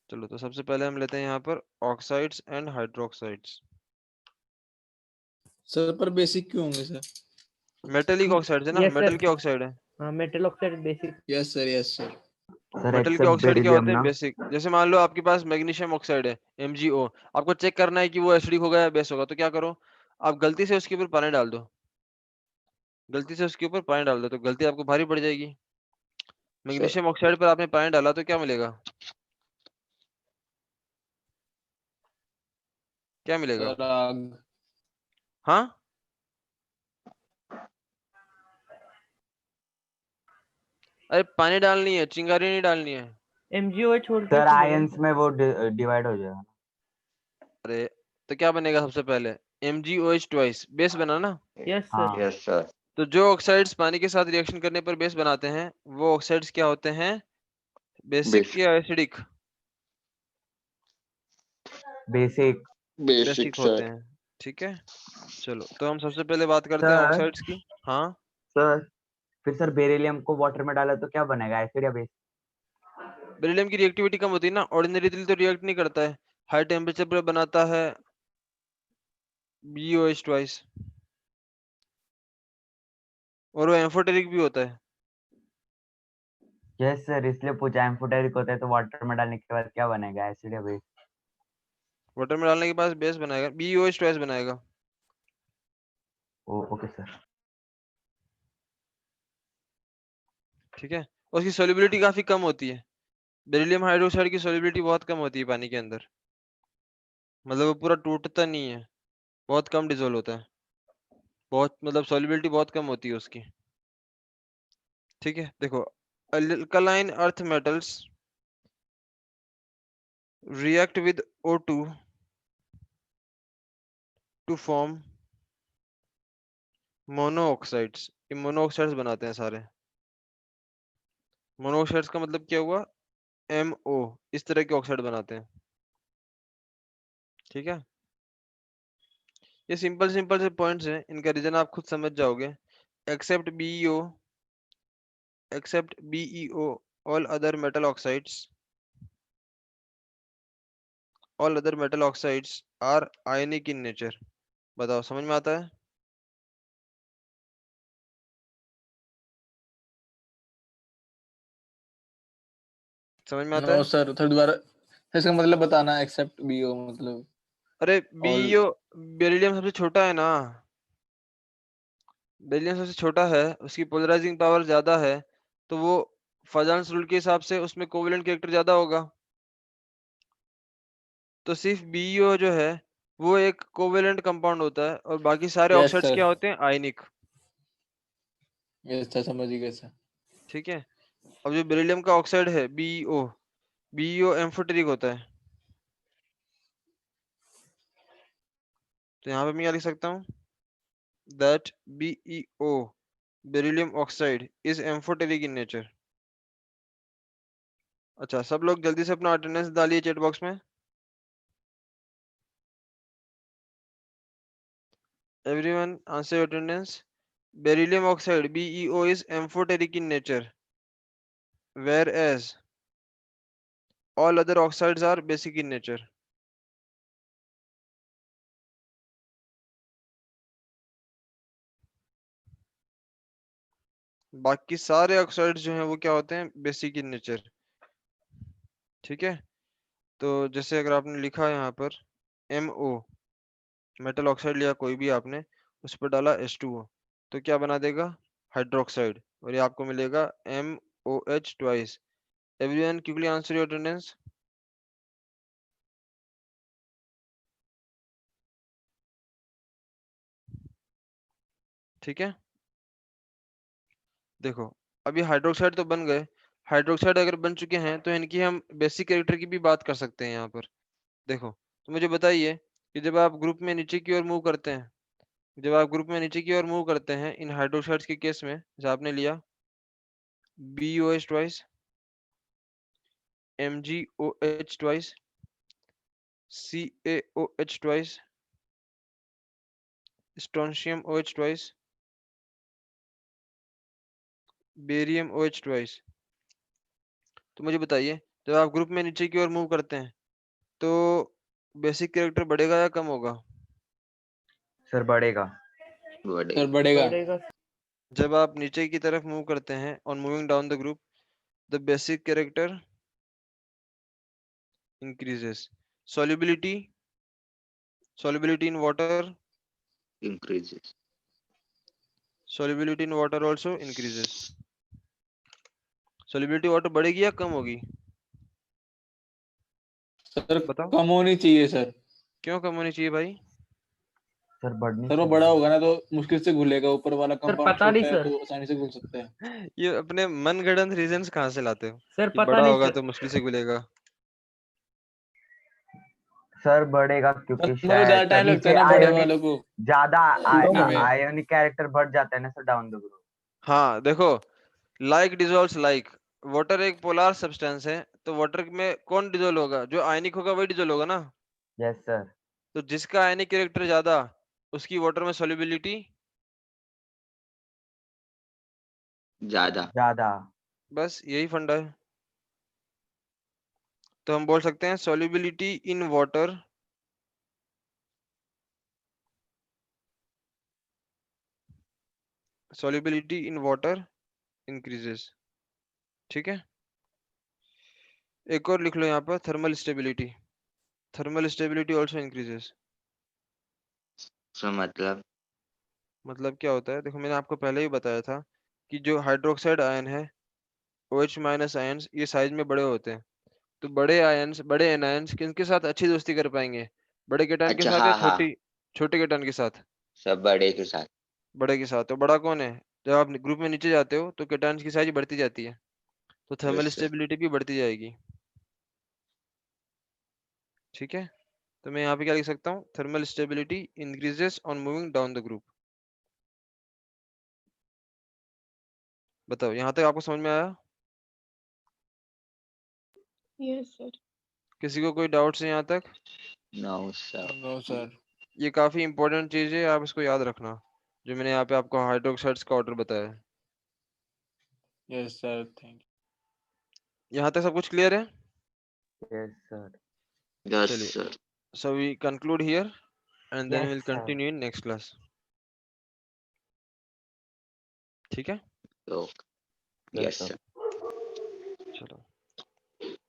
चलो तो सबसे पहले हम लेते हैं यहाँ पर ऑक्साइड्स एंड हाइड्रोक्साइड्स। सर पर बेसिक क्यों होंगे सर? मेटेलिक ऑक्साइड्स है ना, यस मेटल सर। के ऑक्साइड है। हाँ metal oxide basic. Yes sir, yes sir. Sir metal के एक्सेप्ट ऑक्साइड क्या बेरिलियम होते हैं? ना। बेसिक। जैसे मान लो आपके पास मैग्नीशियम ऑक्साइड है, MgO, आपको चेक करना है कि वो एसिडिक होगा या बेस होगा, तो क्या करो, आप गलती से उसके ऊपर पानी डाल दो, गलती से उसके ऊपर पानी डाल दो तो गलती आपको भारी पड़ जाएगी। मैग्नीशियम ऑक्साइड पर आपने पानी डाला तो क्या मिलेगा? क्या मिलेगा? सर आग। हाँ, अरे पानी डालनी है, चिंगारी नहीं डालनी है। MgO छोड़ के सर चलेगा। आयंस में वो डिवाइड हो जाएगा। अरे तो क्या बनेगा? सबसे पहले MgOH ट्वाइस बेस बना ना। यस हाँ सर। Yes sir. तो जो ऑक्साइड्स पानी के साथ रिएक्शन करने पर बेस बनाते हैं वो ऑक्साइड्स क्या होते हैं? Basic basic. या एसिडिक? बेसिक। बेसिक बेसिक होते सर। हैं। ठीक है, चलो तो हम सबसे पहले बात करते हैं सर ऑक्साइड्स की। हाँ, सर फिर सर बेरिलियम को वाटर में डाला तो क्या बनेगा, एसिड या बेस? बेरिलियम की रिएक्टिविटी कम होती है ना, ऑर्डिनरी तो रिएक्ट नहीं करता है, हाई टेम्परेचर पर बनाता है BOH ट्वाइस, और वो एम्फोटेरिक भी होता है। यस सर, इसलिए पूछा, एम्फोटेरिक होता है तो वाटर में डालने के बाद क्या बनेगा, एसिड या बेस? वाटर में डालने के बाद बेस बनाएगा, BOH ट्वाइस बनाएगा। Okay sir. ठीक है, उसकी सोल्युबिलिटी काफी कम होती है, बेरिलियम हाइड्रोक्साइड की सोल्युबिलिटी बहुत कम होती है पानी के अंदर, मतलब वो पूरा टूटता नहीं है, बहुत कम डिसोल्व होता है, बहुत मतलब सोल्युबिलिटी बहुत कम होती है उसकी। ठीक है, देखो alkaline earth metals react with O2 to form monoxides. ये मोनोऑक्साइड्स बनाते हैं सारे। मोनोऑक्साइड्स का मतलब क्या हुआ? MO, इस तरह के ऑक्साइड बनाते हैं। ठीक है, ये सिंपल सिंपल से पॉइंट्स हैं, इनका रीजन आप खुद समझ जाओगे। Except BeO all other metal oxides, all other metal oxides are ionic in nature। बताओ समझ में आता है? समझ में आता नो है? सर, थोड़ी दोबारा इसका मतलब बताना, एक्सेप्ट बीओ मतलब। अरे ऑल। BeO, बेरिलियम सबसे छोटा है ना, बेरिलियम सबसे छोटा है, उसकी पोलराइजिंग पावर ज्यादा है, तो वो फजान्स रूल के हिसाब से उसमें कोवेलेंट कैरेक्टर ज्यादा होगा, तो सिर्फ BeO जो है वो एक कोवेलेंट कंपाउंड होता है और बाकी सारे यस ऑक्साइड्स सर, क्या होते हैं? आयनिक। यस सर, समझ गए सर। ठीक है, अब जो बेरिलियम का ऑक्साइड है BeO एम्फोटेरिक होता है, तो यहाँ पे मैं क्या लिख सकता हूँ? That BeO beryllium oxide is amphoteric in nature. अच्छा, सब लोग जल्दी से अपना अटेंडेंस डालिए चैट बॉक्स में। Everyone answer your attendance. Beryllium oxide BeO is amphoteric in nature, whereas All other oxides are basic in nature. बाकी सारे ऑक्साइड्स जो हैं वो क्या होते हैं, बेसिक इन नेचर। ठीक है, तो जैसे अगर आपने लिखा यहाँ पर MO, मेटल ऑक्साइड लिया कोई भी आपने, उस पर डाला H2O, तो क्या बना देगा, हाइड्रोक्साइड, और ये आपको मिलेगा MOH twice. Everyone quickly answer your attendance. ठीक है, देखो अभी हाइड्रोक्साइड तो बन गए। हाइड्रोक्साइड अगर बन चुके हैं तो इनकी हम बेसिक कैरेक्टर की भी बात कर सकते हैं यहाँ पर। देखो तो मुझे बताइए कि जब आप ग्रुप में नीचे की ओर मूव करते हैं, जब आप ग्रुप में नीचे की ओर मूव करते हैं इन हाइड्रोक्साइड्स के केस में, जैसे आपने लिया BOH twice, MgOH twice, CaOH twice, strontium OH twice, barium OH twice. तो मुझे बताइए जब आप ग्रुप में नीचे की ओर मूव करते हैं तो बेसिक कैरेक्टर बढ़ेगा या कम होगा? सर बढ़ेगा। सर बढ़ेगा। जब आप नीचे की तरफ मूव करते हैं on moving down the group, the basic character increases. Solubility in water, increases. solubility in water also increases. Solubility water बढ़ेगी या कम होगी? सर बताओ कम होनी चाहिए सर। क्यों कम होनी चाहिए भाई? सर बढ़नी सर वो चाहिए। बड़ा होगा ना तो मुश्किल से घुलेगा, ऊपर वाला सर कंपाउंड पता नहीं छोटा है सर। तो आसानी से घुल सकता है। ये अपने मनगढ़ंत रीजंस कहाँ से लाते हो सर कि पता बड़ा नहीं होगा सर। तो मुश्किल से घुलेगा? सर बढ़ेगा क्योंकि मतलब ज्यादा शायद टाइम लगता है नीचे ना बड़े आयोनिक वालों को ज्यादा घुलने में। आयोनिक कैरेक्टर बढ़ जाता है ना सर डाउन द ग्रुप। हाँ देखो, लाइक डिजोल्व्स लाइक, वाटर एक पोलर सब्सटेंस है, तो वाटर में कौन डिजोल्व होगा? जो आयनिक होगा वही डिजोल्व होगा ना। Yes sir. तो जिसका आयनिक कैरेक्टर ज्यादा उसकी वाटर में सॉल्युबिलिटी ज्यादा। ज्यादा। बस यही फंडा है। तो हम बोल सकते हैं solubility in water increases। ठीक है, एक और लिख लो यहाँ पर थर्मल स्टेबिलिटी also increases। सो मतलब क्या होता है, देखो मैंने आपको पहले ही बताया था कि जो हाइड्रोक्साइड आयन है OH माइनस आयन्स ये साइज में बड़े होते हैं, तो बड़े आयन्स बड़े एनायंस किनके साथ अच्छी दोस्ती कर पाएंगे? बड़े केटन के अच्छा साथ या हाँ हाँ, छोटे केटन के साथ? सब बड़े के साथ। बड़े के साथ। तो बड़ा कौन है? जब आप ग्रुप में नीचे जाते हो तो केटन्स की साइज बढ़ती जाती है, तो थर्मल यस सर। स्टेबिलिटी भी बढ़ती जाएगी। ठीक है, तो मैं यहाँ पे क्या लिख सकता हूँ, thermal stability increases on moving down the group. बताओ यहाँ तक आपको समझ में आया? Yes, sir. किसी को कोई डाउट्स है यहाँ तक? No sir. No sir. ये काफी इंपॉर्टेंट चीज है, आप इसको याद रखना, जो मैंने यहाँ पे आपको हाइड्रोक्साइड्स का ऑर्डर बताया है। यस सर, थैंक यहाँ तक सब कुछ क्लियर है? Yes sir. यस चलिए, sir. so we conclude here and then yes we'll sir. continue in next class। ठीक है, यस सर। चलो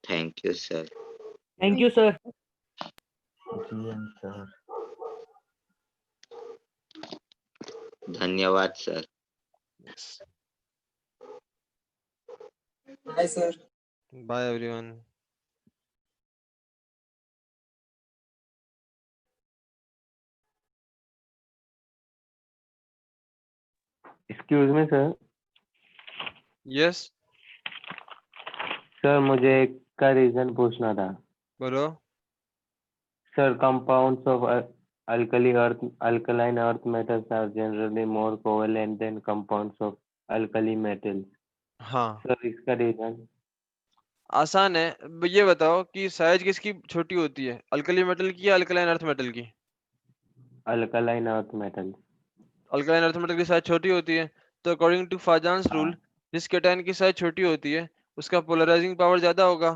thank you sir. Thank you sir. GM sir. धन्यवाद sir. yes, bye sir. bye everyone। Excuse me sir. yes, sir मुझे एक का reason पूछना था। बोलो। Sir compounds of alkaline earth metals are generally more covalent than compounds of alkali metals। हाँ sir इसका reason? आसान है, ये बताओ कि साइज किसकी छोटी होती है, अल्कली मेटल की या अल्कलाइन अर्थ मेटल की? Alkaline earth metal. Alkaline earth metal की साइज छोटी होती है, तो अकॉर्डिंग टू फाजान्स हाँ। रूल जिस केटायन की साइज छोटी होती है उसका पोलराइजिंग पावर ज्यादा होगा।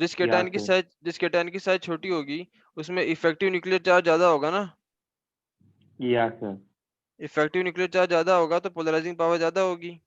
जिस केटायन की साइज छोटी होगी उसमें इफेक्टिव न्यूक्लियर चार्ज ज्यादा होगा ना। या सर। इफेक्टिव न्यूक्लियर चार्ज ज्यादा होगा तो पोलराइजिंग पावर ज्यादा होगी।